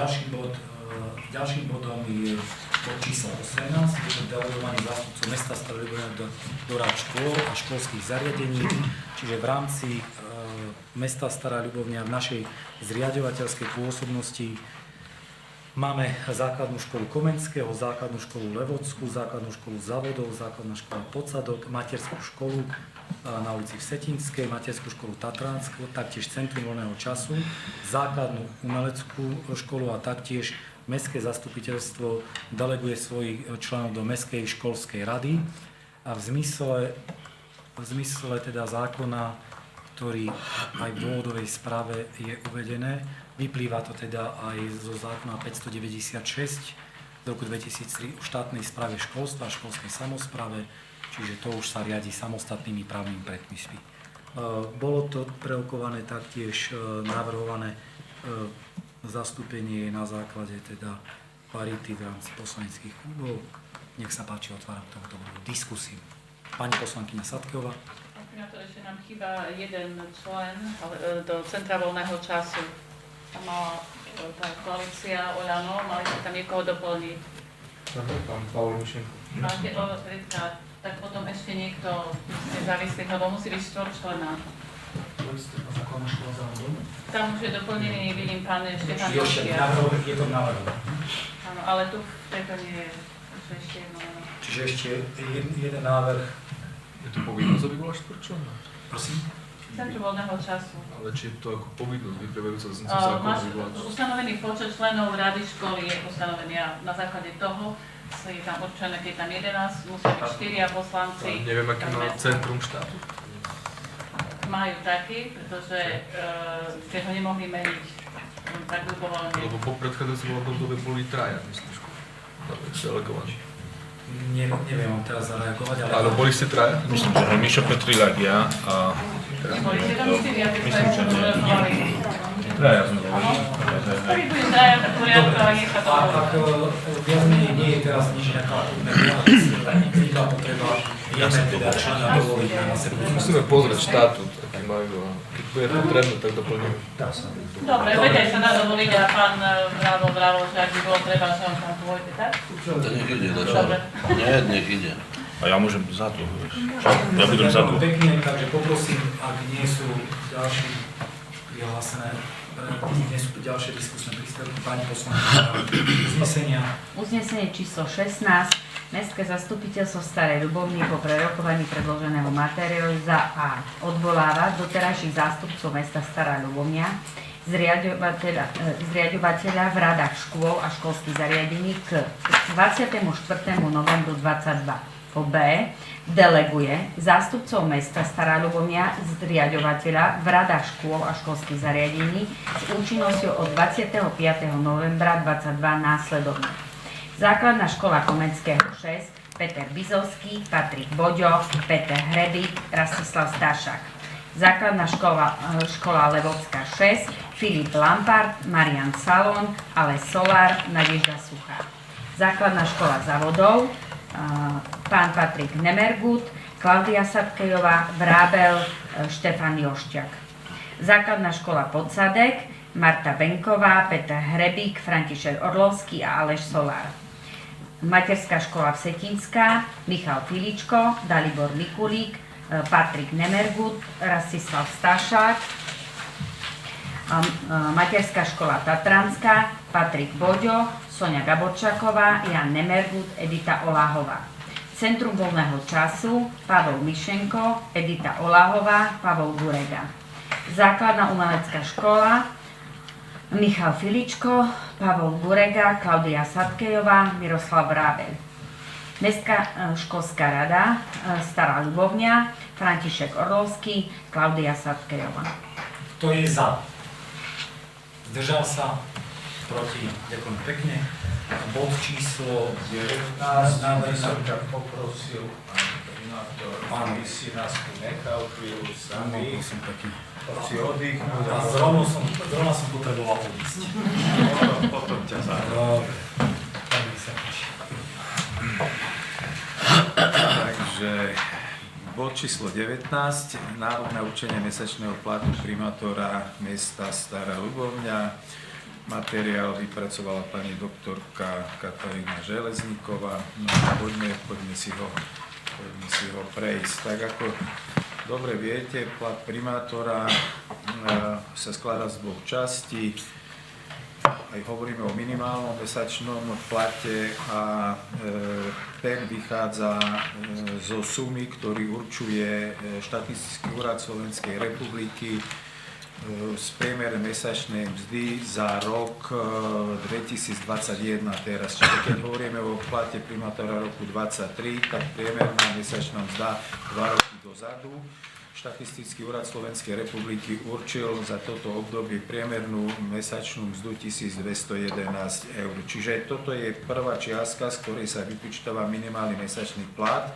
Ďalším bodom je bod číslo 18, je to delegovanie zástupcov mesta Staré Ľubovne do rád škôl a školských zariadení, čiže v rámci mesta Stará Ľubovňa v našej zriaďovateľskej pôsobnosti máme základnú školu Komenského, základnú školu Levodskú, základnú školu Závodov, základná škola Podsadok, materskú školu na ulici Vsetinskej, materskú školu Tatranskú, taktiež Centrum voľného času, základnú umeleckú školu a taktiež Mestské zastupiteľstvo deleguje svojich členov do Mestskej školskej rady a v zmysle teda zákona, ktorý aj v dôvodovej správe je uvedené, vyplýva to teda aj zo zákona 596 z roku 2003 o štátnej správe školstva a školskej samospráve, čiže to už sa riadi samostatnými právnymi predpismi. Bolo to prerokované taktiež navrhované zastúpenie na základe teda parity v rámci poslaneckých klubov. Nech sa páči, otváram tomuto diskusiu. Pani poslankyňa Sadkeová. To ešte nám chýba jeden člen do Centra voľného času. Tam mala tá koalícia Oľano, mali ste tam niekoho doplniť. Pán Pavol Mišenko. Máte Ritka, tak potom ešte niekto nezávislý, lebo musí byť 4-členná. Tam už je doplnený, vidím, pán Štefan Košiar. Je to návrh. Áno, ale tu v tejto nie je ešte jedno. Čiže ešte jeden návrh. Je to povinnosť, aby bola štvorčlenná? Prosím? Centrum voľného času. Ale či je to ako povinnosť vyplývajúca z zákona, Máš aby bola... ustanovený počet členov rady školy je ustanovený a na základe toho je tam určené, keď tam 11, musia byť 4 poslanci. Ale neviem, aký má centrum štátu. Majú taký, pretože ste ho nemohli meniť. Tak ľubovoľne. Lebo po predchádzajúcom období boli traja, myslím, delegovaní. Neviem vám teraz zareagovať, ale... Ale boli ste traja? Myslím, že Mišo Petrilák, ja a... Neboli ste tam 4, aby ste Myslím, že nie. rozhovali. Traja sme boli. Áno? Ktorý bude traja v poriadku, ale nie sa to Tak viac menej nie je teraz nič nejaká vznikla potreba, vieme teda člena dovoliť na sebe. Musíme pozrieť štatút, aký majú a keď bude potrebné, tak doplníme. Dobre, veď sa dá dovoliť a pán Vravo, že ak by bolo treba, že on tam pôjde, tak? To nech ide, Dobre. Nie, nech ide. A ja môžem za to, vieš. Ja budem za to. Pekne, takže poprosím, ak nie sú ďalší prihlásené, nie sú ďalšie diskusné príspevky, pani poslankyňa, uznesenia. Uznesenie číslo 16. Mestské zastupiteľstvo Starej Ľubovny po prerokovaní predloženého materiálu za A. Odvoláva doterajších zástupcov mesta Stará Ľubovňa, zriaďovateľa v radách škôl a školských zariadení k 24. novembru 2022. Po B. Deleguje zástupcov mesta Stará Ľubovňa, zriaďovateľa v radách škôl a školských zariadení s účinnosťou od 25. novembra 2022 následovne. Základná škola Komenského 6, Peter Bizovský, Patrik Boďo, Peter Hrebík, Rastislav Stašák. Základná škola Levovská 6, Filip Lampard, Marian Salon, Aleš Solár, Nadežda Suchá. Základná škola závodov, pán Patrik Nemergut, Klaudia Sadkejová, Vrábel, Štefan Jošťak. Základná škola Podsadek, Marta Benková, Peter Hrebík, František Orlovský a Aleš Solár. Materská škola Vsetinská, Michal Filičko, Dalibor Mikulík, Patrik Nemergut, Rastislav Stašák. Materská škola Tatranská, Patrik Boďo, Soňa Gaborčaková, Jan Nemergut, Edita Oláhová. Centrum voľného času, Pavol Mišenko, Edita Oláhová, Pavol Burega. Základná umelecká škola, Michal Filičko, Pavol Burega, Klaudia Sadkejová, Miroslav Vrábel. Mestská školská rada, Stará Ľubovňa, František Orlovský, Klaudia Sadkejová. Kto je za? Zdržal sa? Proti? Ďakujem pekne. Bod číslo 19. Návrh som ťa poprosil, pán primátor, aby si nás tu nechal chvíľu sami. Som taký. Si oddychnúť. A zrovna som potreboval odísť. Potom ťa zároveň. Dobre. Tak by sa páči. Takže bod číslo 19, návrh na určenie mesačného platu primátora mesta Stará Ľubovňa. Materiál vypracovala pani doktorka Katarína Železníková. No a poďme si ho prejsť. Tak ako dobre viete, plat primátora sa skladá z dvoch častí. Aj hovoríme o minimálnom mesačnom plate a ten vychádza zo sumy, ktorý určuje Štatistický úrad Slovenskej republiky z priemer mesačnej mzdy za rok 2021 teraz. Čiže keď hovoríme o plate primátora roku 2023, tak priemerná mesačná mzda 2 roky dozadu. Štatistický úrad Slovenskej republiky určil za toto obdobie priemernú mesačnú mzdu 1211 eur. Čiže toto je prvá čiastka, z ktorej sa vypočítava minimálny mesačný plat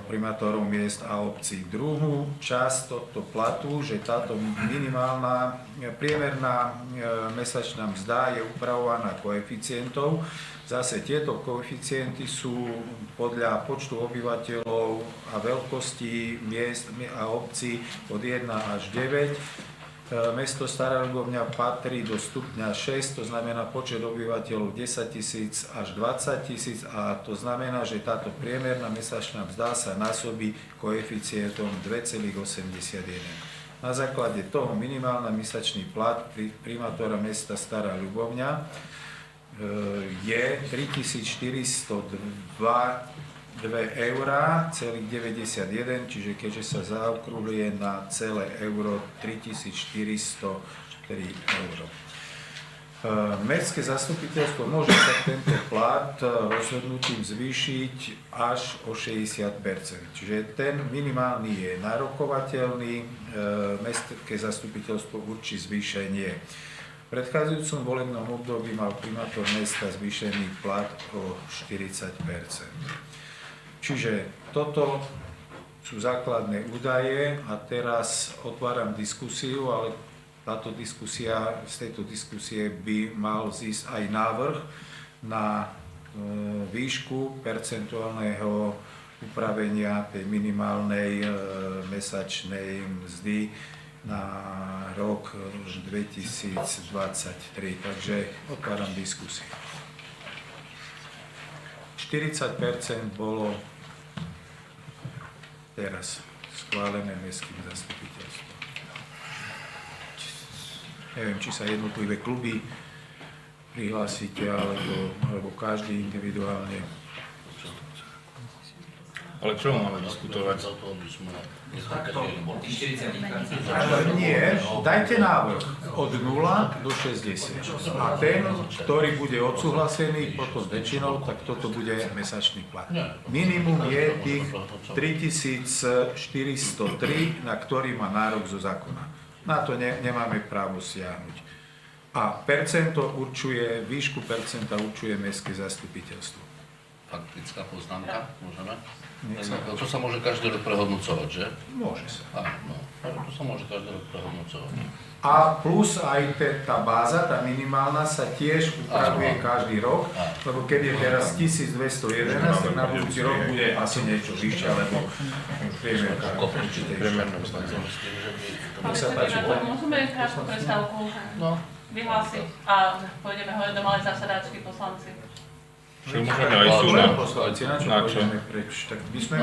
primátorov miest a obcí. Druhú časť tohto platu, že táto minimálna priemerná mesačná mzda je upravovaná koeficientov. Zase tieto koeficienty sú podľa počtu obyvateľov a veľkosti miest a obcí od 1 až 9. Mesto Stará Ľubovňa patrí do stupňa 6, to znamená počet obyvateľov 10 000 až 20 000 a to znamená, že táto priemerná mesačná mzda sa násobí koeficientom 2,81. Na základe toho minimálny mesačný plat primátora mesta Stará Ľubovňa je 3402,91 €, čiže keďže sa zaokrúhľuje na celé euro, 3403 €. Mestské zastupiteľstvo môže sa tento plat rozhodnutím zvýšiť až o 60%. Čiže ten minimálny je narokovateľný, mestské zastupiteľstvo určí zvýšenie. V predchádzajúcom volebnom období mal primátor mesta zvýšený plat o 40%. Čiže toto sú základné údaje a teraz otváram diskusiu, ale z tejto diskusie by mal zísť aj návrh na výšku percentuálneho upravenia tej minimálnej mesačnej mzdy na rok 2023. Takže otváram diskusiu. 40% bolo teraz schválené mestským zastupiteľstvom. Neviem, či sa jednotlivé kluby prihlásite, alebo každý individuálne. Ale čo máme diskutovať? Nie, dajte návrh od 0 do 60. A ten, ktorý bude odsúhlasený potom väčšinou, tak toto bude mesačný plat. Minimum je tých 3403, na ktorý má nárok zo zákona. Na to nemáme právo siahnuť. A percento určuje, výšku percenta určuje mestské zastupiteľstvo. Faktická poznámka, môžeme? Nech sa To sa môže každý rok prehodnocovať, že? Môže sa. Áno, to sa môže každý rok prehodnocovať. A plus aj tá báza, tá minimálna, sa tiež upravuje každý rok, lebo keď je teraz 1211, tak na budúci rok bude asi niečo vyššie, alebo priemerka určitejšia. Nech sa páči. Môžeme krátku prestávku vyhlásiť a pôjdeme hore do malej zasadačky poslanci. Čo môžeme aj tu na... Poslanci, na čo Na čo? pôjdeme preč? Tak by sme...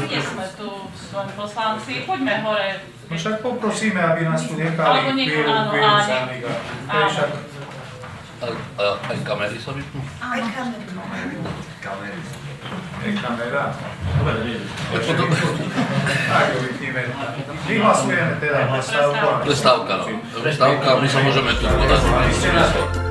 Nie sme tu len poslanci, poďme hore. No však poprosíme, aby nás tu nechali Alebo niekto, áno, chvíľu áno. samých. To je však... Aj kamery sa vypnú? Aj kamery. Je kamera. Tak ju vypníme. Vyhlasujeme teda prestávku. Prestávka, no. Prestávka, my sa môžeme tu podať. Vy ste na to.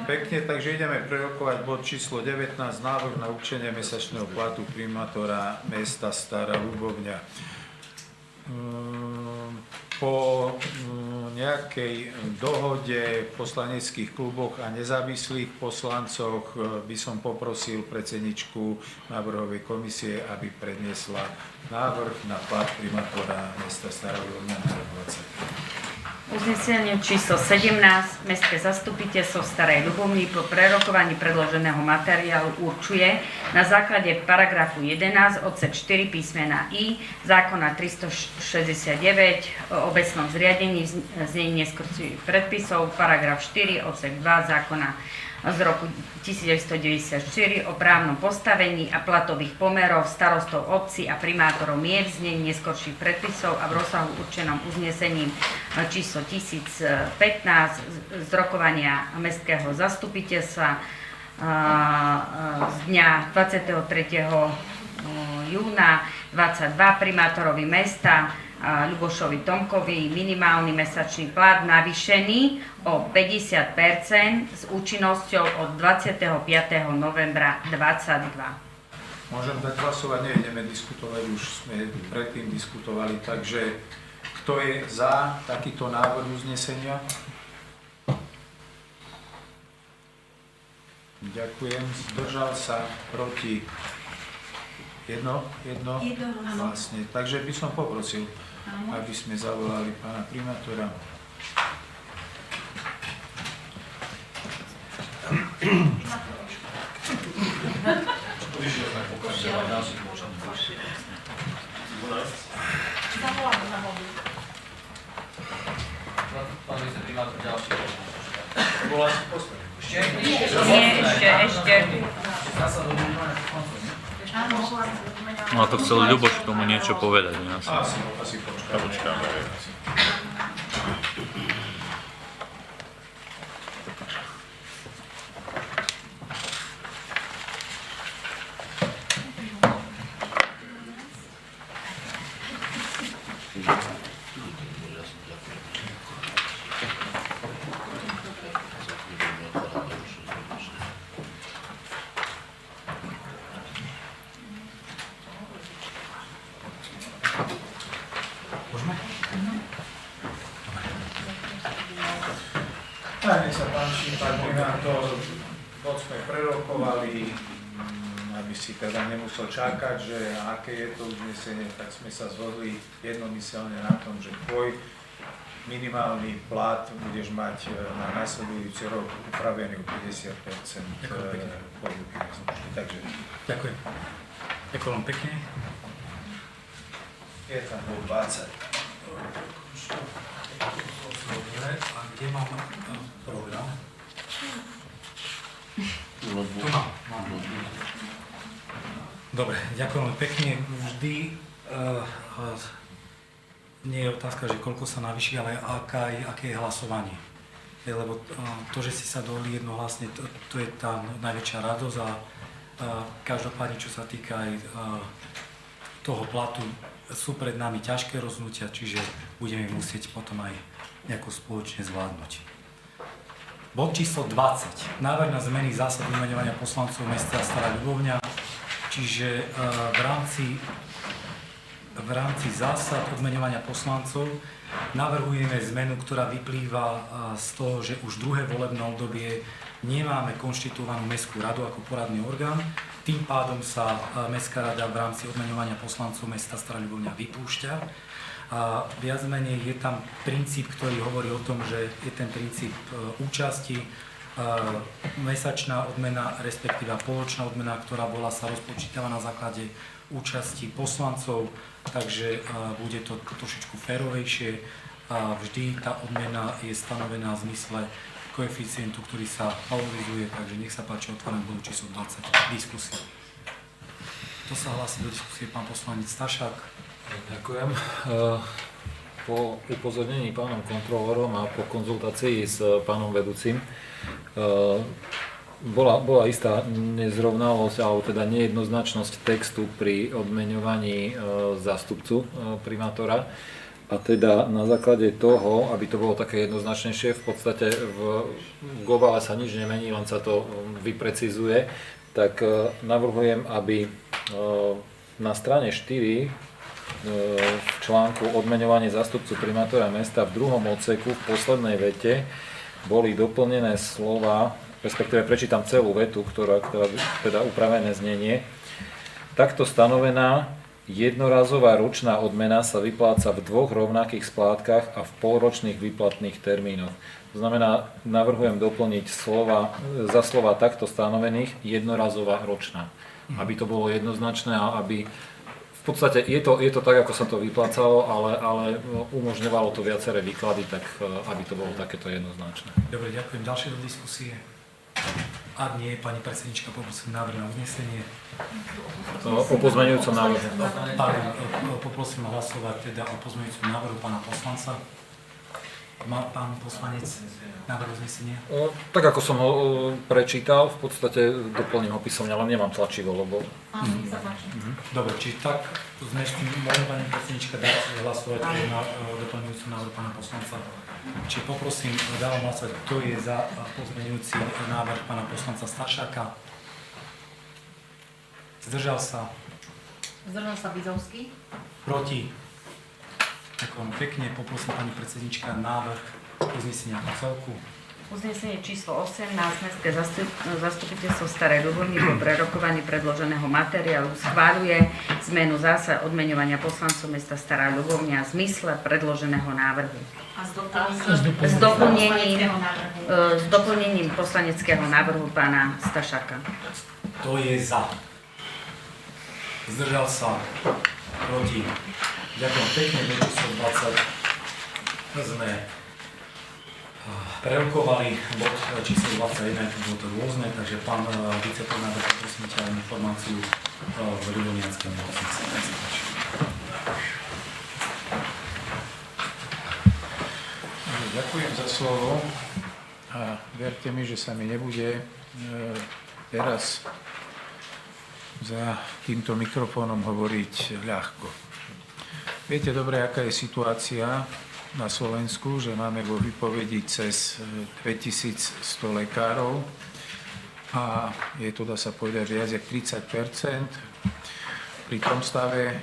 pekne, takže ideme prerokovať bod číslo 19, návrh na určenie mesačného platu primátora mesta Stará Ľubovňa. Po nejakej dohode v poslaneckých kluboch a nezávislých poslancoch by som poprosil predsedničku návrhovej komisie, aby predniesla návrh na plat primátora mesta Stará Ľubovňa na rok 2020. Uznesenie číslo 17. Mestské zastupiteľstvo v Starej Ľubovni po prerokovaní predloženého materiálu určuje na základe paragrafu 11 odsek 4 písmena I zákona 369 o obecnom zriadení znení neskorčivých predpisov, paragraf 4 odsek 2 zákona z roku 1994 o právnom postavení a platových pomerov starostov obcí a primátorov miest, znení neskorších predpisov a v rozsahu určenom uznesením číslo 1015 z rokovania mestského zastupiteľstva z dňa 23. júna 22 primátorovi mesta Ľubošovi Tomkovi minimálny mesačný plat navýšený o 50% s účinnosťou od 25. novembra 2022. Môžem dať hlasovať, nejdeme diskutovať, už sme predtým diskutovali, takže kto je za takýto návrh uznesenia? Ďakujem, zdržal sa, proti? Jedno vlastne, takže by som poprosil, aby sme zavolali pána primátora. Zavolám na mobil. Pán viceprimátor, ďalší. Ešte. No a to chcel Ľuboš k tomu niečo povedať, ne? Asi Počkáme. Nech sa páči, pán primátor, bod sme prerokovali, aby si teda nemusel čakať, že aké je to uznesenie, tak sme sa zhodli jednomyselne na tom, že tvoj minimálny plat budeš mať na nasledujúci rok upravený o 50% ponuky. Takže Ďakujem. Ďakujem pekne. je tam bod 20. Dobre, a kde mám program? Lebo... Tu mám. Dobre, ďakujem pekne. Vždy nie je otázka, že koľko sa navýši, ale aké je hlasovanie. Lebo to, že si sa dohodli jednohlasne, to je tá najväčšia radosť a každopádne, čo sa týka aj toho platu, sú pred nami ťažké rozhodnutia, čiže budeme musieť potom aj nejako spoločne zvládnuť. Bod číslo 20. Návrh na zmeny zásad vymeňovania poslancov mesta Stará Ľubovňa, čiže v rámci zásad odmeňovania poslancov navrhujeme zmenu, ktorá vyplýva z toho, že už druhé volebné obdobie nemáme konštituovanú mestskú radu ako poradný orgán. Tým pádom sa mestská rada v rámci odmeňovania poslancov mesta Stará Ľubovňa vypúšťa. A viac menej je tam princíp, ktorý hovorí o tom, že je ten princíp účasti, mesačná odmena, respektíve poločná odmena, ktorá bola sa rozpočítava na základe účasti poslancov, takže bude to trošičku férovejšie a vždy tá odmena je stanovená v zmysle koeficientu, ktorý sa valorizuje, takže nech sa páči, otváram bodu číslo 20, diskusia. To sa hlási do diskusie pán poslanec Stašák. Ďakujem. Po upozornení pánom kontrolorom a po konzultácii s pánom vedúcim bola istá nezrovnalosť alebo teda nejednoznačnosť textu pri odmeňovaní zástupcu primátora. A teda na základe toho, aby to bolo také jednoznačnejšie, v podstate v globále sa nič nemení, len sa to vyprecizuje, tak navrhujem, aby na strane 4 v článku odmeňovanie zástupcu primátora mesta v druhom odseku v poslednej vete boli doplnené slova, respektíve prečítam celú vetu, ktorá teda upravené znenie. Takto stanovená jednorazová ročná odmena sa vypláca v 2 rovnakých splátkach a v polročných výplatných termínoch. To znamená, navrhujem doplniť za slova takto stanovených jednorazová ročná. Aby to bolo jednoznačné a aby v podstate je to tak, ako sa to vyplácalo, ale umožňovalo to viaceré výklady, tak aby to bolo takéto jednoznačné. Dobre, ďakujem. Ďalšie do diskusie? Ak nie, pani predsednička, poprosím návrh na uznesenie. O pozmeňujúcom návrhu. Poprosím hlasovať teda o pozmeňujúcom návrhu pána poslanca. Má pán poslanec návrh uznesenia? Tak ako som ho prečítal, v podstate doplním ho písomne, ale nemám tlačivo, lebo... Áno, nech sa páči. Dobre, či tak sme s tým mohli pani predsednička dať hlasovať na doplňujúcom návrhu pána poslanca. Či poprosím, dávam hlasovať, kto je za pozmeňujúci návrh pána poslanca Stašáka. Zdržal sa. Zdržal sa Bizovský. Proti. Ďakujem pekne. Poprosím pani predsednička návrh uznesenia po celku. Uznesenie číslo 18. Mestské zastupiteľstvo Starej Ľubovny po prerokovaní predloženého materiálu schváľuje zmenu zásad odmeňovania poslancov mesta Stará Ľubovňa v zmysle predloženého návrhu. A S doplnením poslaneckého návrhu pána Stašáka. Kto je za? Zdržal sa? Proti? Ďakujem pekne. Do číslo 20 sme prerokovali bod číslo 21, to bolo to rôzne, takže pán viceprimátor, prosím ťa informáciu v Ľubovnianskej nemocnici. Ďakujem za slovo a verte mi, že sa mi nebude teraz za týmto mikrofónom hovoriť ľahko. Viete dobre, aká je situácia na Slovensku, že máme vo výpovedi cez 2100 lekárov a je to, dá sa povedať, viac jak 30%. Pri tom stave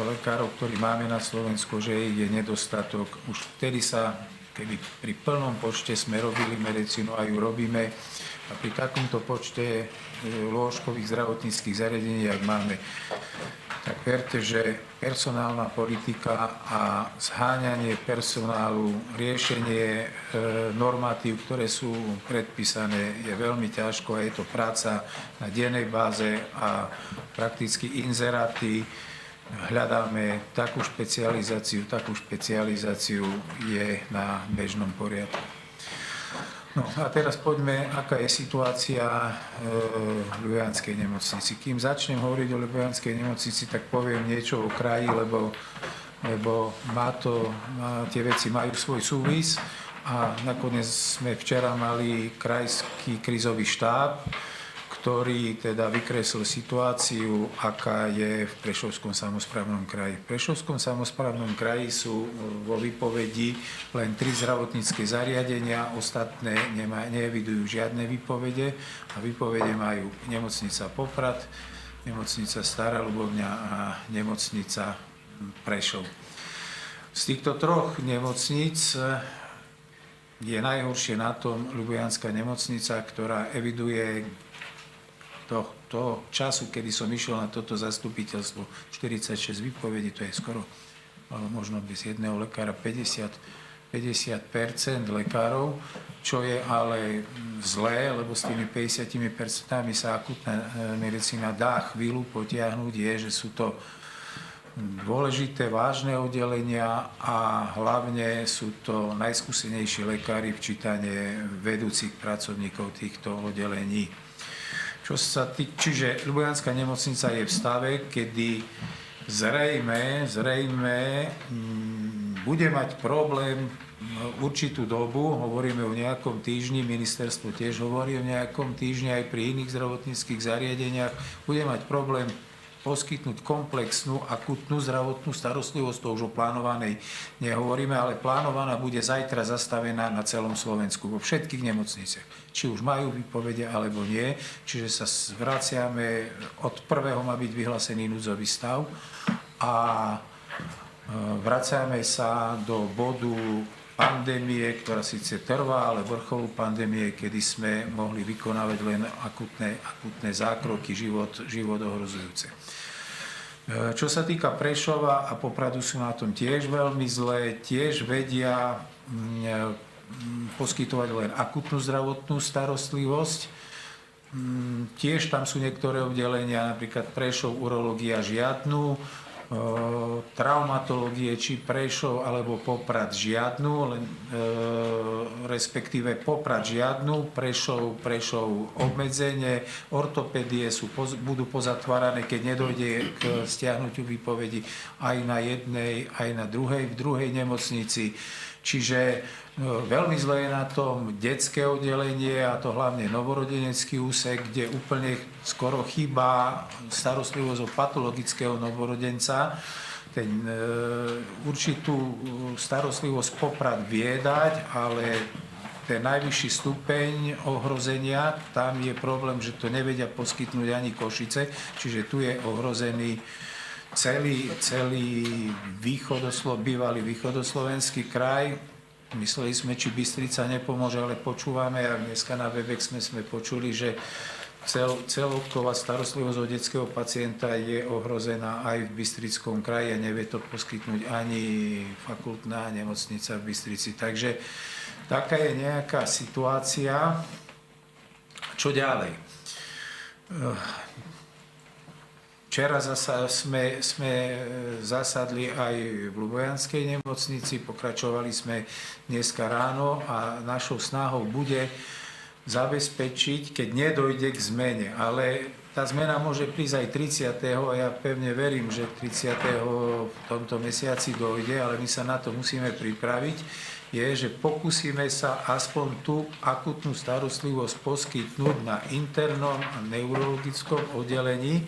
lekárov, ktorí máme na Slovensku, že je nedostatok. Už vtedy sa, keby pri plnom počte sme robili medicínu a ju robíme, a pri takomto počte lôžkových zdravotníckych zariadení, ak máme, tak verte, že personálna politika a zháňanie personálu, riešenie normatív, ktoré sú predpísané, je veľmi ťažko a je to práca na dennej báze a prakticky inzeráty. Hľadáme takú špecializáciu je na bežnom poriadku. No a teraz poďme, aká je situácia v Ľubovňanskej nemocnici. Kým začnem hovoriť o Ľubovňanskej nemocnici, tak poviem niečo o kraji, lebo tie veci majú svoj súvis. A nakoniec sme včera mali krajský krízový štáb, ktorý teda vykreslil situáciu, aká je v Prešovskom samosprávnom kraji. V Prešovskom samosprávnom kraji sú vo výpovedi len 3 zdravotnícke zariadenia, ostatné neevidujú žiadne výpovede a výpovede majú nemocnica Poprad, nemocnica Stará Ľubovňa a nemocnica Prešov. Z týchto 3 nemocníc je najhoršie na tom Ľubovňanská nemocnica, ktorá eviduje toho času, kedy som išiel na toto zastupiteľstvo, 46 výpovedí, to je skoro, možno bez jedného lekára, 50% lekárov, čo je ale zlé, lebo s tými 50% sa akutná medicína dá chvíľu potiahnuť, je, že sú to dôležité, vážne oddelenia a hlavne sú to najskúsenejší lekári v čítane vedúcich pracovníkov týchto oddelení. Čiže Ľubovňanská nemocnica je v stave, kedy zrejme bude mať problém určitú dobu, hovoríme o nejakom týždni, ministerstvo tiež hovorí o nejakom týždni aj pri iných zdravotníckych zariadeniach, bude mať problém poskytnúť komplexnú akútnu zdravotnú starostlivosť, to už o plánovanej nehovoríme, ale plánovaná bude zajtra zastavená na celom Slovensku, vo všetkých nemocniciach. Či už majú výpovede, alebo nie. Čiže sa vraciame, od 1. má byť vyhlásený núdzový stav a vraciame sa do bodu pandémie, ktorá síce trvá, ale vrcholu pandémie, kedy sme mohli vykonávať len akútne zákroky, život ohrozujúce. Čo sa týka Prešova a Popradu, sú na tom tiež veľmi zlé, tiež vedia poskytovať len akútnu zdravotnú starostlivosť. Tiež tam sú niektoré oddelenia, napríklad Prešov, urológia žiadnu, traumatológie, či Prešov alebo Poprad žiadnu, respektíve Poprad žiadnu, Prešov obmedzenie, ortopédie budú pozatvárané, keď nedojde k stiahnutiu výpovedi aj na jednej, aj na druhej, v druhej nemocnici. Čiže veľmi zle je na tom detské oddelenie, a to hlavne novorodenecký úsek, kde úplne skoro chýba starostlivosť o patologického novorodenca. Určitú starostlivosť Poprad vie dať, ale ten najvyšší stupeň ohrozenia, tam je problém, že to nevedia poskytnúť ani Košice, čiže tu je ohrozený celý bývalý východoslovenský kraj. Mysleli sme, či Bystrica nepomôže, ale počúvame, a dneska na Webex sme počuli, že celoková starostlivosť o detského pacienta je ohrozená aj v Bystrickom kraji a nevie to poskytnúť ani fakultná nemocnica v Bystrici. Takže taká je nejaká situácia. Čo ďalej? Včera sme zasadli aj v Ľubojanskej nemocnici, pokračovali sme dneska ráno a našou snahou bude zabezpečiť, keď nedojde k zmene. Ale tá zmena môže prísť aj 30. a ja pevne verím, že 30. v tomto mesiaci dojde, ale my sa na to musíme pripraviť, je, že pokúsime sa aspoň tú akútnu starostlivosť poskytnúť na internom a neurologickom oddelení,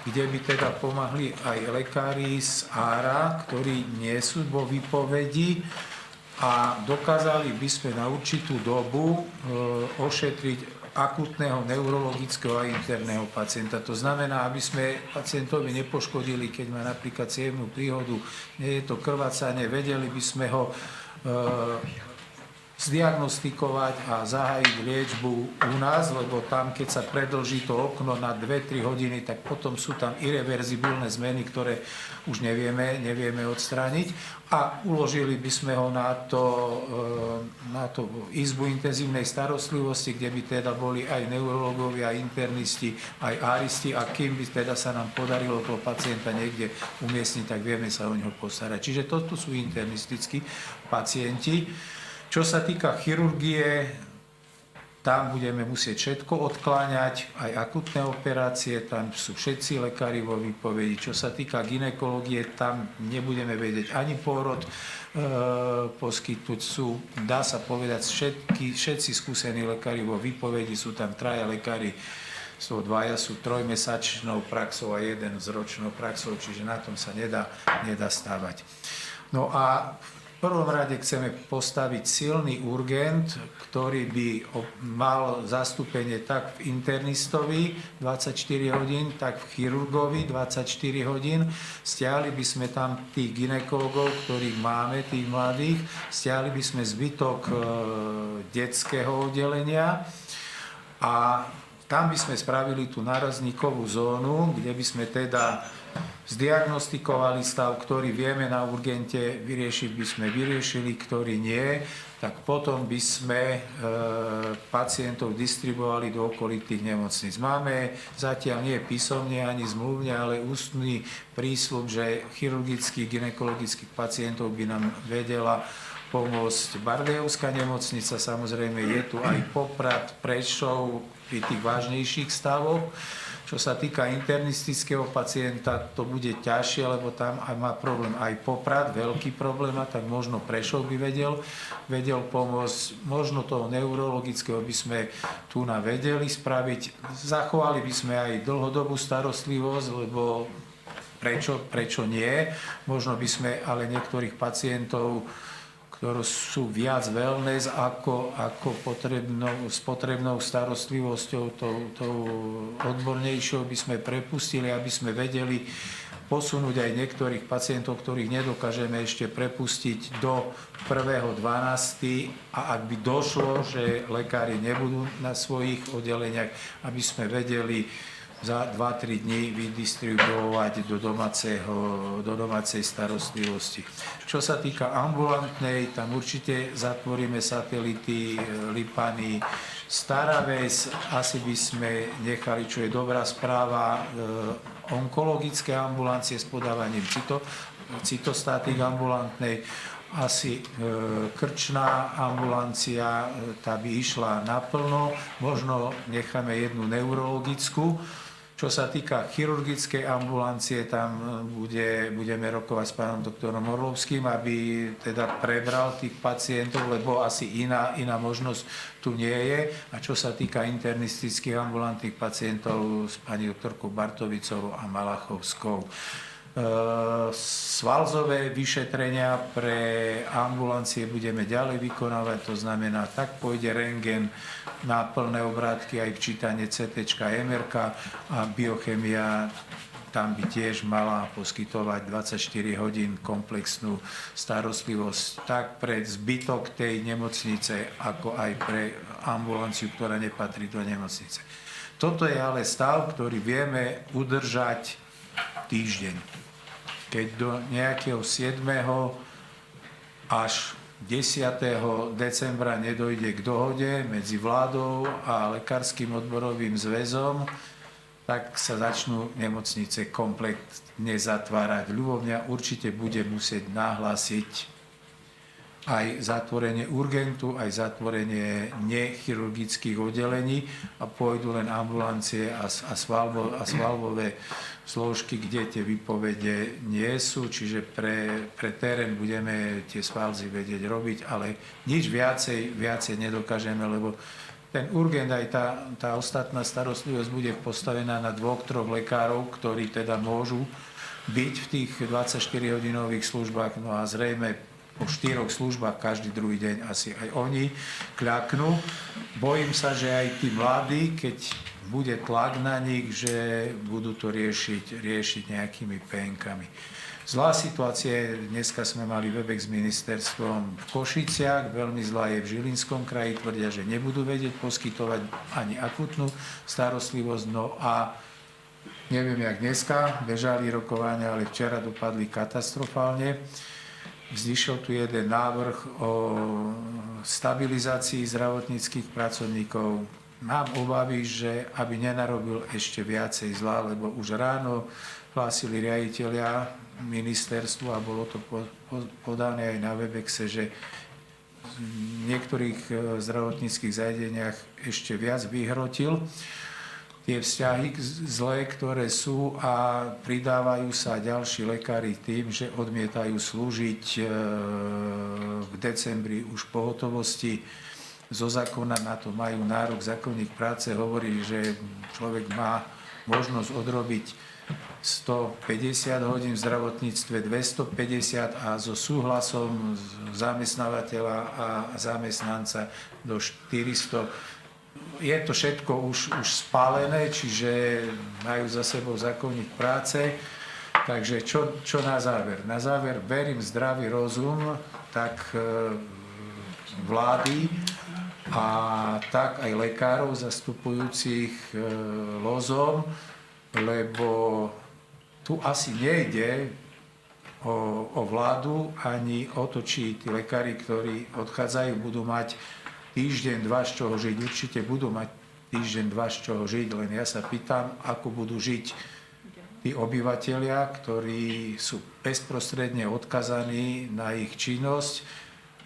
kde by teda pomohli aj lekári z ára, ktorí nie sú vo výpovedi, a dokázali by sme na určitú dobu ošetriť akútneho neurologického a interného pacienta. To znamená, aby sme pacientovi nepoškodili, keď má napríklad cievnu príhodu, nie je to krvácanie, vedeli by sme ho zdiagnostikovať a zahájiť liečbu u nás, lebo tam, keď sa predĺží to okno na 2-3 hodiny, tak potom sú tam irreverzibilné zmeny, ktoré už nevieme odstrániť, a uložili by sme ho na to izbu intenzívnej starostlivosti, kde by teda boli aj neurológovia, internisti, aj áristi, a kým by teda sa nám podarilo toho pacienta niekde umiestniť, tak vieme sa o neho postarať. Čiže toto sú internistickí pacienti. Čo sa týka chirurgie, tam budeme musieť všetko odkláňať, aj akútne operácie, tam sú všetci lekári vo výpovedi. Čo sa týka gynekológie, tam nebudeme vedieť ani pôrod poskytnúť. Dá sa povedať, všetci skúsení lekári vo výpovedi, sú tam 3 lekári, dvaja sú 3-mesačnou praxou a 1 s ročnou praxou, čiže na tom sa nedá stávať. No a v prvom rade chceme postaviť silný urgent, ktorý by mal zastúpenie tak v internistovi 24 hodín, tak v chirurgovi 24 hodín. Stiahli by sme tam tých gynekologov, ktorých máme, tých mladých. Stiahli by sme zbytok detského oddelenia a tam by sme spravili tú nárazníkovú zónu, kde by sme teda zdiagnostikovali stav, ktorý vieme na urgente vyriešiť, by sme vyriešili, ktorý nie, tak potom by sme pacientov distribuovali do okolitých nemocníc. Máme zatiaľ nie písomne ani zmluvne, ale ústny prísľub, že chirurgických, gynekologických pacientov by nám vedela pomôcť Bardejovská nemocnica. Samozrejme je tu aj Poprad, Prešov pri tých vážnejších stavoch. Čo sa týka internistického pacienta, to bude ťažšie, lebo tam aj má problém aj Poprad, veľký problém, a tak možno Prešov by vedel pomôcť. Možno toho neurologického by sme tu vedeli spraviť. Zachovali by sme aj dlhodobú starostlivosť, lebo prečo nie? Možno by sme ale niektorých pacientov, ktorí sú viac wellness ako s potrebnou starostlivosťou, tou odbornejšou by sme prepustili, aby sme vedeli posunúť aj niektorých pacientov, ktorých nedokážeme ešte prepustiť do 1.12. A ak by došlo, že lekári nebudú na svojich oddeleniach, aby sme vedeli za 2-3 dní vydistribuovať do domácej starostlivosti. Čo sa týka ambulantnej, tam určite zatvoríme satelity Lipany, Stará Ves, asi by sme nechali, čo je dobrá správa, onkologické ambulancie s podávaním cytostátik ambulantnej, asi krčná ambulancia, tá by išla naplno, možno necháme jednu neurologickú. Čo sa týka chirurgickej ambulancie, tam budeme rokovať s pánom doktorom Orlovským, aby teda prebral tých pacientov, lebo asi iná možnosť tu nie je. A čo sa týka internistických ambulantných pacientov s pani doktorkou Bartovicovou a Malachovskou. Svalzové vyšetrenia pre ambulancie budeme ďalej vykonávať, to znamená, tak pôjde rentgen na plné obrátky, aj včítanie CT, MRK a biochemia tam by tiež mala poskytovať 24 hodín komplexnú starostlivosť tak pre zbytok tej nemocnice, ako aj pre ambulanciu, ktorá nepatrí do nemocnice. Toto je ale stav, ktorý vieme udržať týždeň. Keď do nejakého 7. až 10. decembra nedojde k dohode medzi vládou a Lekárskym odborovým zväzom, tak sa začnú nemocnice kompletne zatvárať. Ľubovňa určite bude musieť nahlásiť aj zatvorenie urgentu, aj zatvorenie nechirurgických oddelení a pôjdu len ambulancie a svalbové zložky, kde tie výpovede nie sú, čiže pre terén budeme tie svalzy vedieť robiť, ale nič viacej nedokážeme, lebo ten urgent aj tá ostatná starostlivosť bude postavená na 2-3 lekárov, ktorí teda môžu byť v tých 24-hodinových službách, no a zrejme po 4 službách každý druhý deň asi aj oni kľaknú. Bojím sa, že aj tí mladí, keď bude tlak na nich, že budú to riešiť nejakými pénkami. Zlá situácia je, dneska sme mali Webex s ministerstvom v Košiciach, veľmi zlá je v Žilinskom kraji, tvrdia, že nebudú vedieť poskytovať ani akutnú starostlivosť, no a neviem, jak dneska bežali rokovania, ale včera dopadli katastrofálne. Vzýšiel tu jeden návrh o stabilizácii zdravotníckych pracovníkov. Mám obavy, že aby nenarobil ešte viacej zla, lebo už ráno hlásili riaditelia ministerstvu a bolo to podané aj na Webexe, že v niektorých zdravotníckych zariadeniach ešte viac vyhrotil tie vzťahy zlé, ktoré sú, a pridávajú sa ďalší lekári tým, že odmietajú slúžiť v decembri už pohotovosti. Zo zákona na to majú nárok. Zákonník práce hovorí, že človek má možnosť odrobiť 150 hodín v zdravotníctve, 250 a so súhlasom zamestnávateľa a zamestnanca do 400. Je to všetko už spálené, čiže majú za sebou zákonník práce. Takže čo na záver? Na záver verím zdravý rozum tak vlády a tak aj lekárov zastupujúcich LOZom, lebo tu asi nejde o vládu ani o to, či tí lekári, ktorí odchádzajú, budú mať týždeň, 2 z čoho žiť. Určite budú mať týždeň, 2 z čoho žiť, len ja sa pýtam, ako budú žiť tí obyvatelia, ktorí sú bezprostredne odkazaní na ich činnosť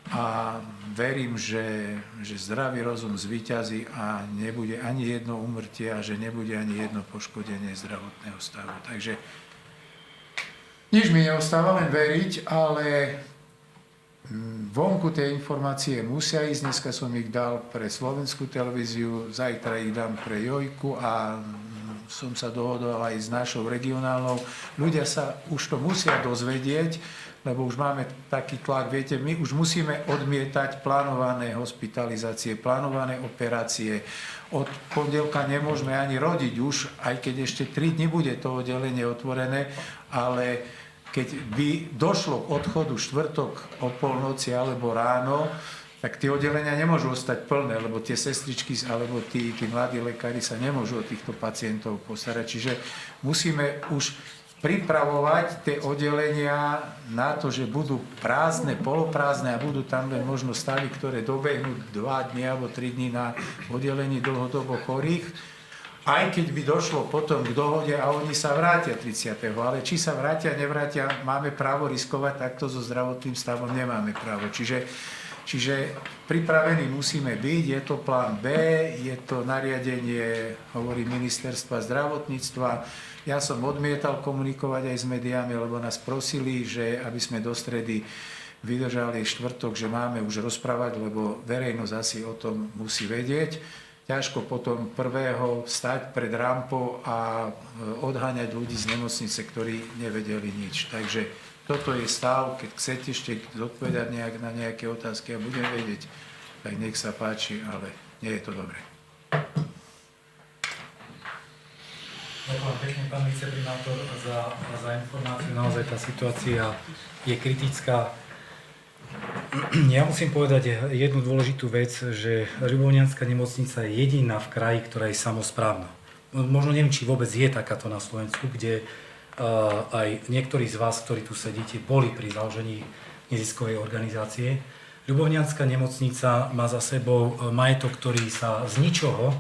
a verím, že zdravý rozum zvíťazí a nebude ani jedno úmrtie a že nebude ani jedno poškodenie zdravotného stavu. Takže nič mi neostáva len veriť, ale vonku tie informácie musia ísť. Dneska som ich dal pre slovenskú televíziu, zajtra ich dám pre Jojku a som sa dohodol aj s našou regionálnou. Ľudia sa už to musia dozvedieť, lebo už máme taký tlak. Viete, my už musíme odmietať plánované hospitalizácie, plánované operácie. Od pondelka nemôžeme ani rodiť už, aj keď ešte 3 dni bude to oddelenie otvorené, ale keď by došlo k odchodu štvrtok o polnoci alebo ráno, tak tie oddelenia nemôžu ostať plné, lebo tie sestričky alebo tí mladí lekári sa nemôžu o týchto pacientov postarať. Čiže musíme už pripravovať tie oddelenia na to, že budú prázdne, poloprázdne a budú tam len možno stavy, ktoré dobehnú 2 dni alebo 3 dni na oddelení dlhodobo chorých. Aj keď by došlo potom k dohode a oni sa vrátia 30. Ale či sa vrátia, nevrátia, máme právo riskovať, takto so zdravotným stavom nemáme právo. Čiže pripravení musíme byť, je to plán B, je to nariadenie, hovorí ministerstva zdravotníctva. Ja som odmietal komunikovať aj s médiami, lebo nás prosili, že aby sme do stredy vydržali štvrtok, že máme už rozprávať, lebo verejnosť asi o tom musí vedieť. Ťažko potom prvého stať pred rampou a odháňať ľudí z nemocnice, ktorí nevedeli nič. Takže toto je stav, keď chcete ešte zodpovedať na nejaké otázky a budem vedieť, tak nech sa páči, ale nie je to dobré. Ďakujem pekne, pán viceprimátor, za informáciu. Naozaj tá situácia je kritická. Ja musím povedať jednu dôležitú vec, že Ľubovňanská nemocnica je jediná v kraji, ktorá je samosprávna. Možno neviem, či vôbec je takáto na Slovensku, kde aj niektorí z vás, ktorí tu sedíte, boli pri založení neziskovej organizácie. Ľubovňanská nemocnica má za sebou majetok, ktorý sa z ničoho,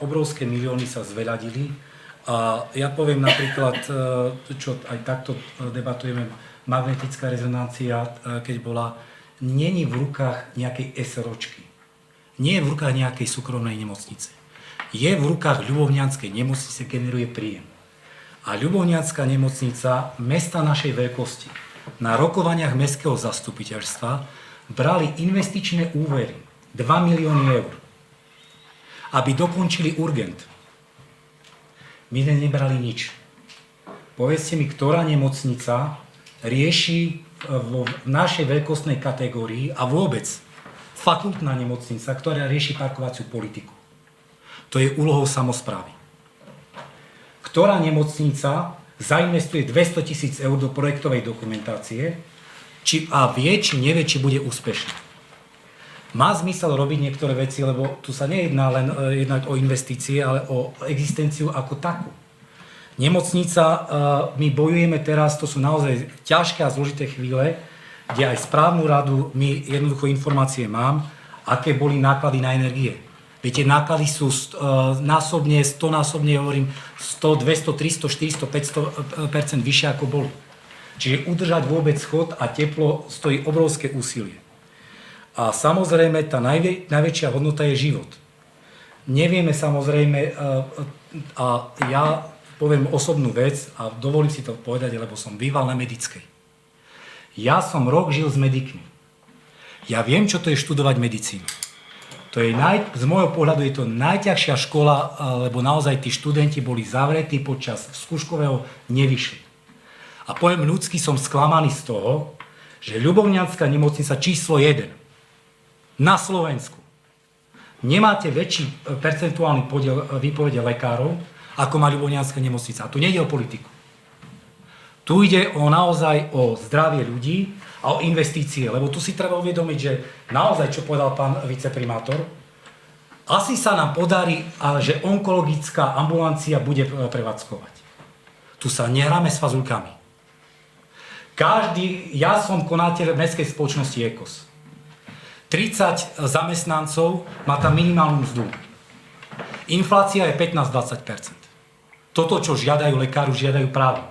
obrovské milióny sa zveľadili. A ja poviem napríklad, čo aj takto debatujeme, magnetická rezonancia, keď bola, není v rukách nejakej SROčky. Nie je v rukách nejakej súkromnej nemocnice. Je v rukách Ľubovňanskej nemocnice, generuje príjem. A Ľubovňanská nemocnica, mesta našej veľkosti, na rokovaniach mestského zastupiteľstva brali investičné úvery 2 milióny eur, aby dokončili urgent. My nebrali nič. Povedzte mi, ktorá nemocnica rieši v našej veľkostnej kategórii a vôbec fakultná nemocnica, ktorá rieši parkovaciu politiku. To je úlohou samosprávy. Ktorá nemocnica zainvestuje 200 000 eur do projektovej dokumentácie a vie, či nevie, či bude úspešná. Má zmysel robiť niektoré veci, lebo tu sa nejedná len o investície, ale o existenciu ako takú. Nemocnica, my bojujeme teraz, to sú naozaj ťažké a zložité chvíle, kde aj správnu radu, my jednoducho informácie mám, aké boli náklady na energie. Viete, náklady sú násobne, 100-násobne, hovorím, 100, 200, 300, 400, 500% vyššie ako boli. Čiže udržať vôbec chod a teplo stojí obrovské úsilie. A samozrejme, tá najväčšia hodnota je život. Nevieme samozrejme, a ja poviem osobnú vec a dovolím si to povedať, lebo som býval na medickej. Ja som rok žil s medikmi. Ja viem, čo to je študovať medicínu. To je z môjho pohľadu je to najťažšia škola, lebo naozaj tí študenti boli zavretí počas skúškového, nevyšli. A poviem ľudsky, som sklamaný z toho, že Ľubovňanská nemocnica číslo 1 na Slovensku nemáte väčší percentuálny podiel výpovede lekárov, ako má Ľubovňanská nemocnica. A tu nejde o politiku. Tu ide naozaj o zdravie ľudí a o investície, lebo tu si treba uvedomiť, že naozaj, čo povedal pán viceprimátor, asi sa nám podarí, že onkologická ambulancia bude prevádzkovať. Tu sa nehráme s fazulkami. Ja som konateľ mestskej spoločnosti EKOS. 30 zamestnancov má tam minimálnu mzdu. Inflácia je 15-20%. Toto, čo žiadajú lekáru, žiadajú právo.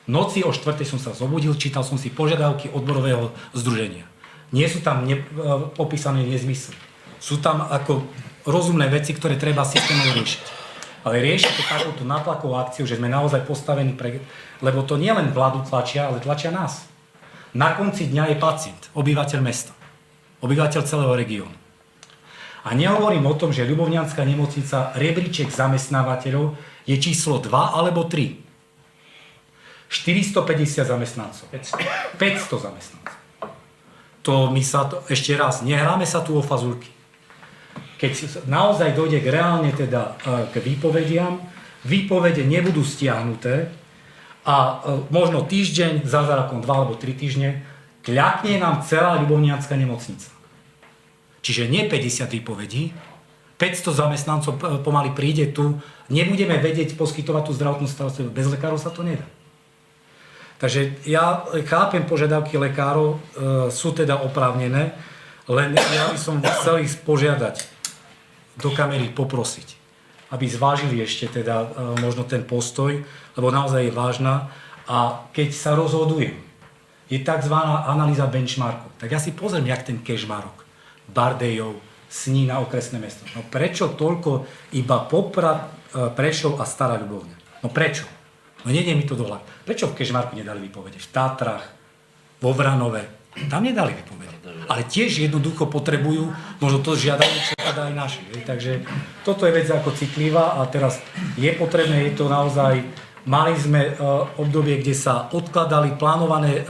Noci o 4:00 som sa zobudil, čítal som si požiadavky odborového združenia. Nie sú tam popísané nezmysly. Sú tam ako rozumné veci, ktoré treba systémovo riešiť. Ale riešiť to takúto nátlakovú akciu, že sme naozaj postavení lebo to nie len vládu tlačia, ale tlačia nás. Na konci dňa je pacient, obyvateľ mesta, obyvateľ celého regiónu. A nehovorím o tom, že Ľubovňanská nemocnica, rebríček zamestnávateľov je číslo 2 alebo 3. 450 zamestnancov. 500 zamestnancov. Ešte raz, nehráme sa tu o fazulky. Keď naozaj dojde reálne teda k výpovediam, výpovede nebudú stiahnuté a možno týždeň, za zákon 2 alebo 3 týždne, kľakne nám celá Ľubovňanská nemocnica. Čiže nie 50 výpovedí, 500 zamestnancov pomaly príde tu, nebudeme vedieť poskytovať tú zdravotnú starostlivosť. Bez lekárov sa to nedá. Takže ja chápem požiadavky lekárov, sú teda oprávnené, len ja by som chcel ich požiadať, do kamery poprosiť, aby zvážili ešte teda možno ten postoj, lebo naozaj je vážna. A keď sa rozhodujem, je tzv. Analýza benchmarku, tak ja si pozriem, jak ten Kežmarok, Bardejov, Snín na okresné mesto. No prečo toľko iba Poprad, Prešov a Stará Ľubovňa? No prečo? No nejde mi to do hlavy. Prečo v Kežmarku nedali výpovede? V Tátrach, vo Vranove, tam nedali výpovede. Ale tiež jednoducho potrebujú, možno to žiadajú, čo teda aj naši. Takže toto je vec ako citlivá a teraz je potrebné, je to naozaj, mali sme obdobie, kde sa odkladali plánované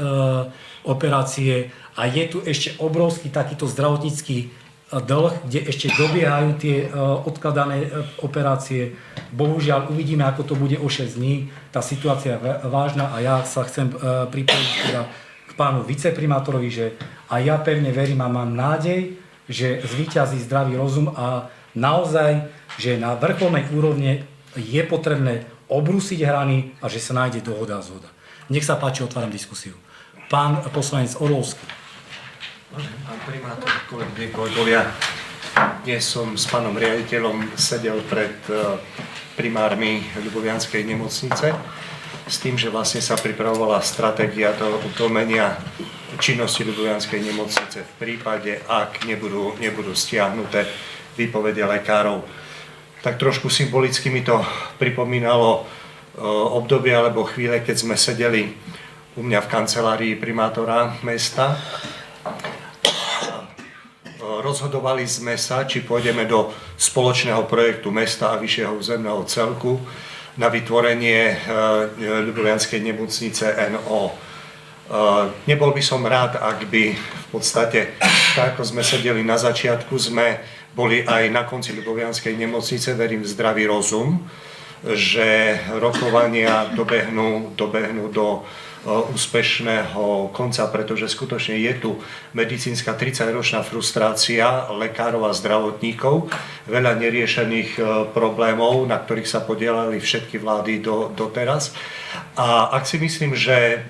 operácie a je tu ešte obrovský takýto zdravotnícky dlh, kde ešte dobiehajú tie odkladané operácie. Bohužiaľ uvidíme, ako to bude o 6 dní. Tá situácia je vážna a ja sa chcem pripojiť teda k pánu viceprimátorovi, že a ja pevne verím a mám nádej, že zvíťazí zdravý rozum a naozaj, že na vrcholnej úrovne je potrebné obrúsiť hrany a že sa nájde dohoda a zhoda. Nech sa páči, otváram diskusiu. Pán poslanec Orlovský. Pán primátor, kolegovia, dnes som s pánom riaditeľom sedel pred primármi Ľubovianskej nemocnice s tým, že vlastne sa pripravovala stratégia toho utlmenia činnosti Ľubovianskej nemocnice v prípade, ak nebudú stiahnuté výpovede lekárov. Tak trošku symbolicky mi to pripomínalo obdobie alebo chvíle, keď sme sedeli u mňa v kancelárii primátora mesta. Rozhodovali sme sa, či pôjdeme do spoločného projektu mesta a vyššieho územného celku na vytvorenie Ľubovianskej nemocnice NO. Nebol by som rád, ak by v podstate, tak ako sme sedeli na začiatku, sme boli aj na konci Ľubovianskej nemocnice, verím v zdravý rozum, že rokovania dobehnú do úspešného konca, pretože skutočne je tu medicínska 30-ročná frustrácia lekárov a zdravotníkov, veľa neriešených problémov, na ktorých sa podielali všetky vlády doteraz. A ak si myslím, že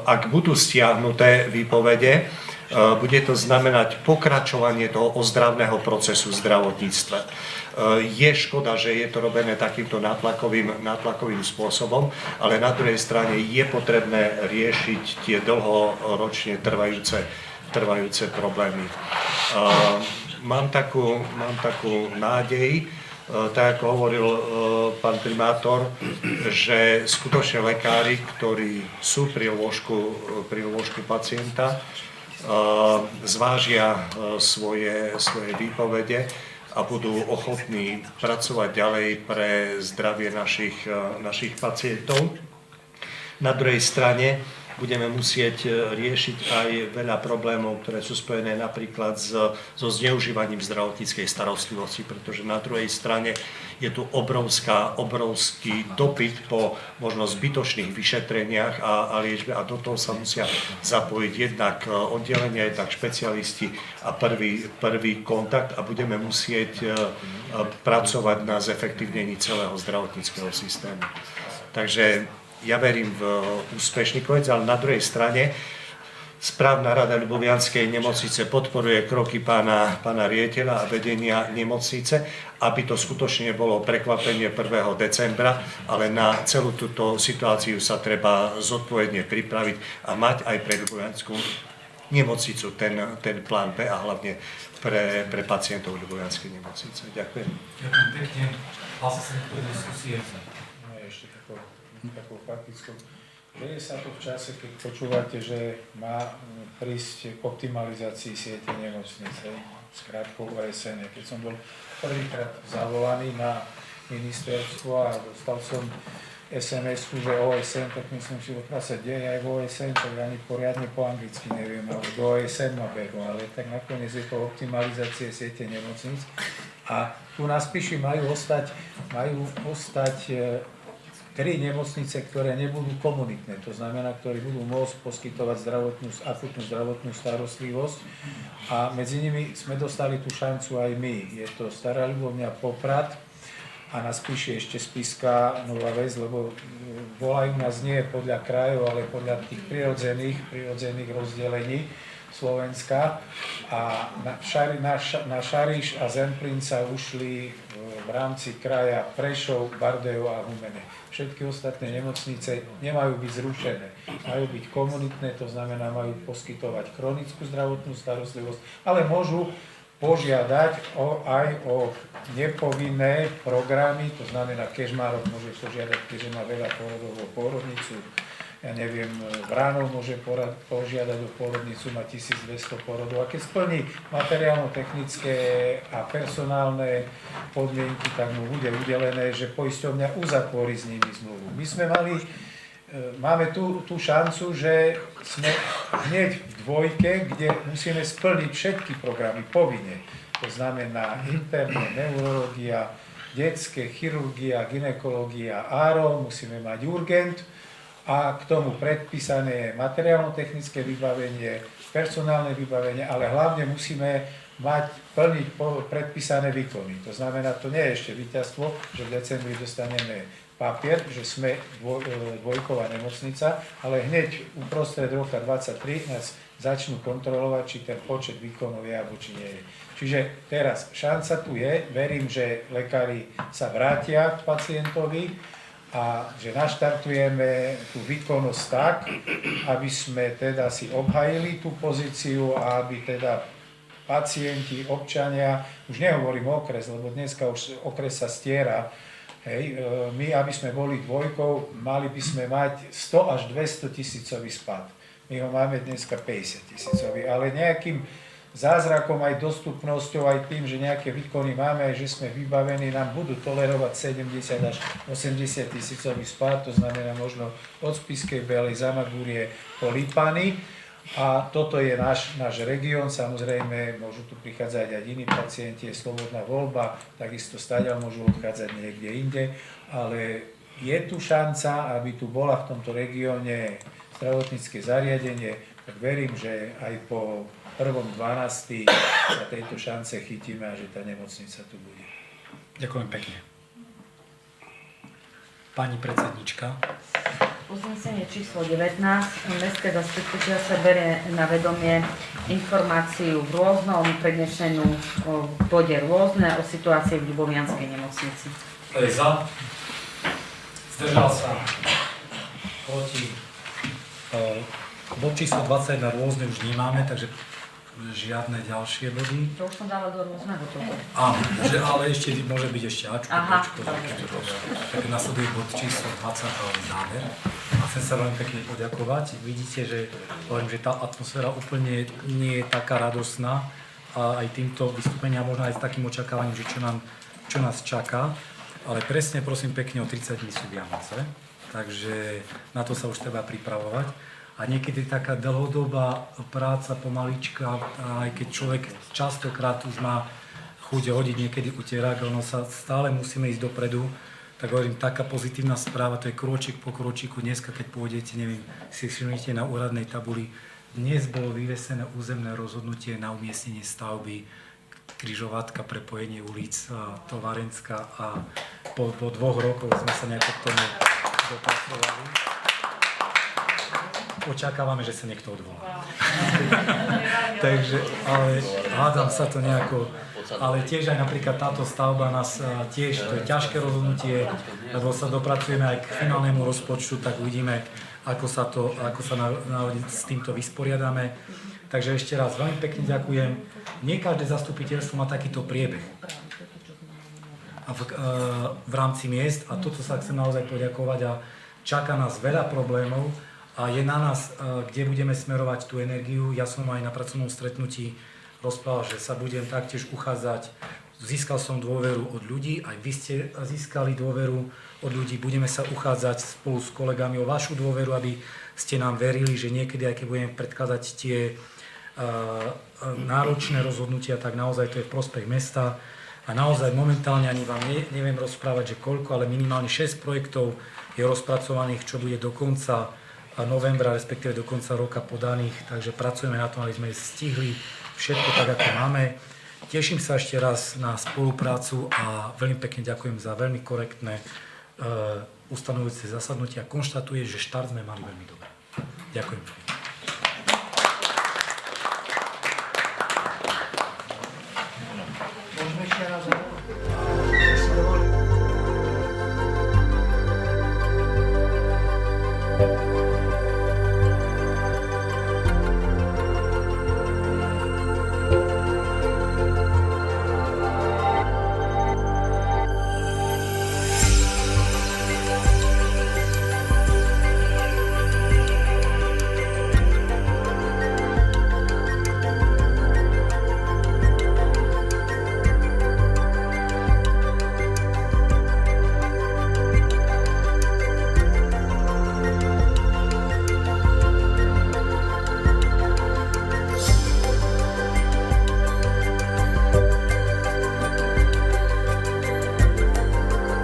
ak budú stiahnuté výpovede, bude to znamenať pokračovanie toho ozdravného procesu v zdravotníctve. Je škoda, že je to robené takýmto nátlakovým spôsobom, ale na druhej strane je potrebné riešiť tie dlhoročne trvajúce problémy. Mám takú nádej, tak ako hovoril pán primátor, že skutočne lekári, ktorí sú pri lôžku pacienta, zvážia svoje výpovede a budú ochotní pracovať ďalej pre zdravie našich pacientov. Na druhej strane budeme musieť riešiť aj veľa problémov, ktoré sú spojené napríklad so zneužívaním zdravotníckej starostlivosti, pretože na druhej strane je tu obrovský dopyt po možno zbytočných vyšetreniach a liečbe a do toho sa musia zapojiť jednak oddelenia, jednak špecialisti a prvý kontakt a budeme musieť pracovať na zefektívnení celého zdravotníckeho systému. Takže ja verím v úspešný koniec, ale na druhej strane správna rada Ľubovianskej nemocnice podporuje kroky pána riaditeľa a vedenia nemocnice, aby to skutočne bolo prekvapenie 1. decembra, ale na celú túto situáciu sa treba zodpovedne pripraviť a mať aj pre Ľuboviansku nemocnicu, ten plán B a hlavne pre pacientov Ľubovianskej nemocnice. Ďakujem. Ďakujem pekne. Hlási sa niekto do diskusie. Ešte takou faktickou. Deje sa to v čase, keď počúvate, že má prísť k optimalizácii siete nemocnice s krátkou OSN. Keď som bol prvýkrát zavolaný na ministerstvo a dostal som SMS-ku, že OSN, tak myslím si, že sa deje aj v OSN, tak ani poriadne po anglicky neviem, ale do OSN ma berú, ale tak nakoniec je to optimalizácie siete nemocnic. A tu na Spiši majú ostať 3 nemocnice, ktoré nebudú komunitné, to znamená, ktoré budú môcť poskytovať akutnú zdravotnú starostlivosť a medzi nimi sme dostali tú šancu aj my. Je to Stará Ľubovňa, Poprad a na Spiši ešte Spišská Nová Ves, lebo volajú nás nie podľa krajov, ale podľa tých prirodzených rozdelení Slovenska a na Šariš a Zemplín sa ušli v rámci kraja Prešov, Bardejov a Humene. Všetky ostatné nemocnice nemajú byť zrušené, majú byť komunitné, to znamená, majú poskytovať chronickú zdravotnú starostlivosť, ale môžu požiadať aj o nepovinné programy, to znamená, Kežmarok môže požiadať, keďže má veľa porodov, o pôrodnicu, ja neviem, Vránov môže požiadať o pôrodnicu, má 1200 porodov a keď splní materiálno-technické a personálne podmienky, tak mu bude udelené, že poisťovňa uzatvorí s nimi zmluvu. My sme máme tú šancu, že sme hneď v dvojke, kde musíme splniť všetky programy povinne. To znamená interné, neurológia, detské, chirurgia, gynekológia, áro, musíme mať urgent, a k tomu predpísané materiálno-technické vybavenie, personálne vybavenie, ale hlavne musíme plniť predpísané výkony. To znamená, to nie je ešte víťazstvo, že v decembri dostaneme papier, že sme dvojková nemocnica, ale hneď uprostred roka 2023 nás začnú kontrolovať, či ten počet výkonov je alebo či nie je. Čiže teraz šanca tu je, verím, že lekári sa vrátia k pacientovi, a že naštartujeme tú výkonnosť tak, aby sme teda si obhajili tú pozíciu a aby teda pacienti, občania, už nehovorím okres, lebo dneska už okres sa stiera, hej, my, aby sme boli dvojkou, mali by sme mať 100 až 200 tisícový spad. My ho máme dneska 50 tisícový, ale nejakým zázrakom aj dostupnosťou, aj tým, že nejaké výkony máme, aj že sme vybavení, nám budú tolerovať 70 až 80 tisícový spád, to znamená možno od Spišskej Belej, Zamagúrie po Lipany. A toto je náš región, samozrejme môžu tu prichádzať aj iní pacienti, je slobodná voľba, takisto stáďal môžu odchádzať niekde inde, ale je tu šanca, aby tu bola v tomto regióne zdravotnícke zariadenie, tak verím, že aj po 1.12. sa tejto šance chytíme a že tá nemocnica tu bude. Ďakujem pekne. Pani predsednička. Uznesenie číslo 19. Mestské zastupiteľstvo berie na vedomie informáciu v rôznom prednesenú v bode rôzne o situácii v Ľubovianskej nemocnici. To je za. Zdržal sa. Proti. Bod číslo 21 rôzne už nemáme, takže žiadne ďalšie body. To už som dala do rôzneho toho. Áno, ale ešte môže byť ešte Ačko, Aha, Bčko, tak nasleduje bod číslo 20, ale záver. A chcem sa veľmi pekne poďakovať. Vidíte, že tá atmosféra úplne nie je taká radosná a aj týmto vystúpenia možno aj s takým očakávaním, že čo nás čaká. Ale presne, prosím pekne, o 30 dní sú Vianoce, takže na to sa už treba pripravovať. A niekedy taká dlhodobá práca pomalička, aj keď človek častokrát už má chuť hodiť niekedy utierák, ono sa stále musíme ísť dopredu. Tak hovorím, taká pozitívna správa, to je krôčik po krôčiku. Dneska, keď pôjdete, neviem, si všimnite na úradnej tabuli, dnes bolo vyvesené územné rozhodnutie na umiestnenie stavby, križovatka, prepojenie ulic Tovarenská a po 2 rokoch sme sa nejako k tomu dopracovali. Očakávame, že sa niekto odvolá. Takže, ale hádam sa to nejako, ale tiež aj napríklad táto stavba nás tiež, to je ťažké rozhodnutie, lebo sa dopracujeme aj k finálnemu rozpočtu, tak uvidíme, ako sa s týmto vysporiadame. Takže ešte raz veľmi pekne ďakujem. Nie každé zastupiteľstvo má takýto priebeh v rámci miest a toto sa chcem naozaj poďakovať a čaká nás veľa problémov a je na nás, kde budeme smerovať tú energiu. Ja som aj na pracovnom stretnutí rozprával, že sa budem taktiež uchádzať. Získal som dôveru od ľudí, aj vy ste získali dôveru od ľudí. Budeme sa uchádzať spolu s kolegami o vašu dôveru, aby ste nám verili, že niekedy, aj keď budeme predkladať tie náročné rozhodnutia, tak naozaj to je v prospech mesta. A naozaj momentálne ani vám neviem rozprávať, že koľko, ale minimálne 6 projektov je rozpracovaných, čo bude do konca novembra, respektíve do konca roka podaných. Takže pracujeme na tom, aby sme stihli všetko tak, ako máme. Teším sa ešte raz na spoluprácu a veľmi pekne ďakujem za veľmi korektné ustanovujúce zasadnutie a konštatuje, že štart sme mali veľmi dobrý. Ďakujem.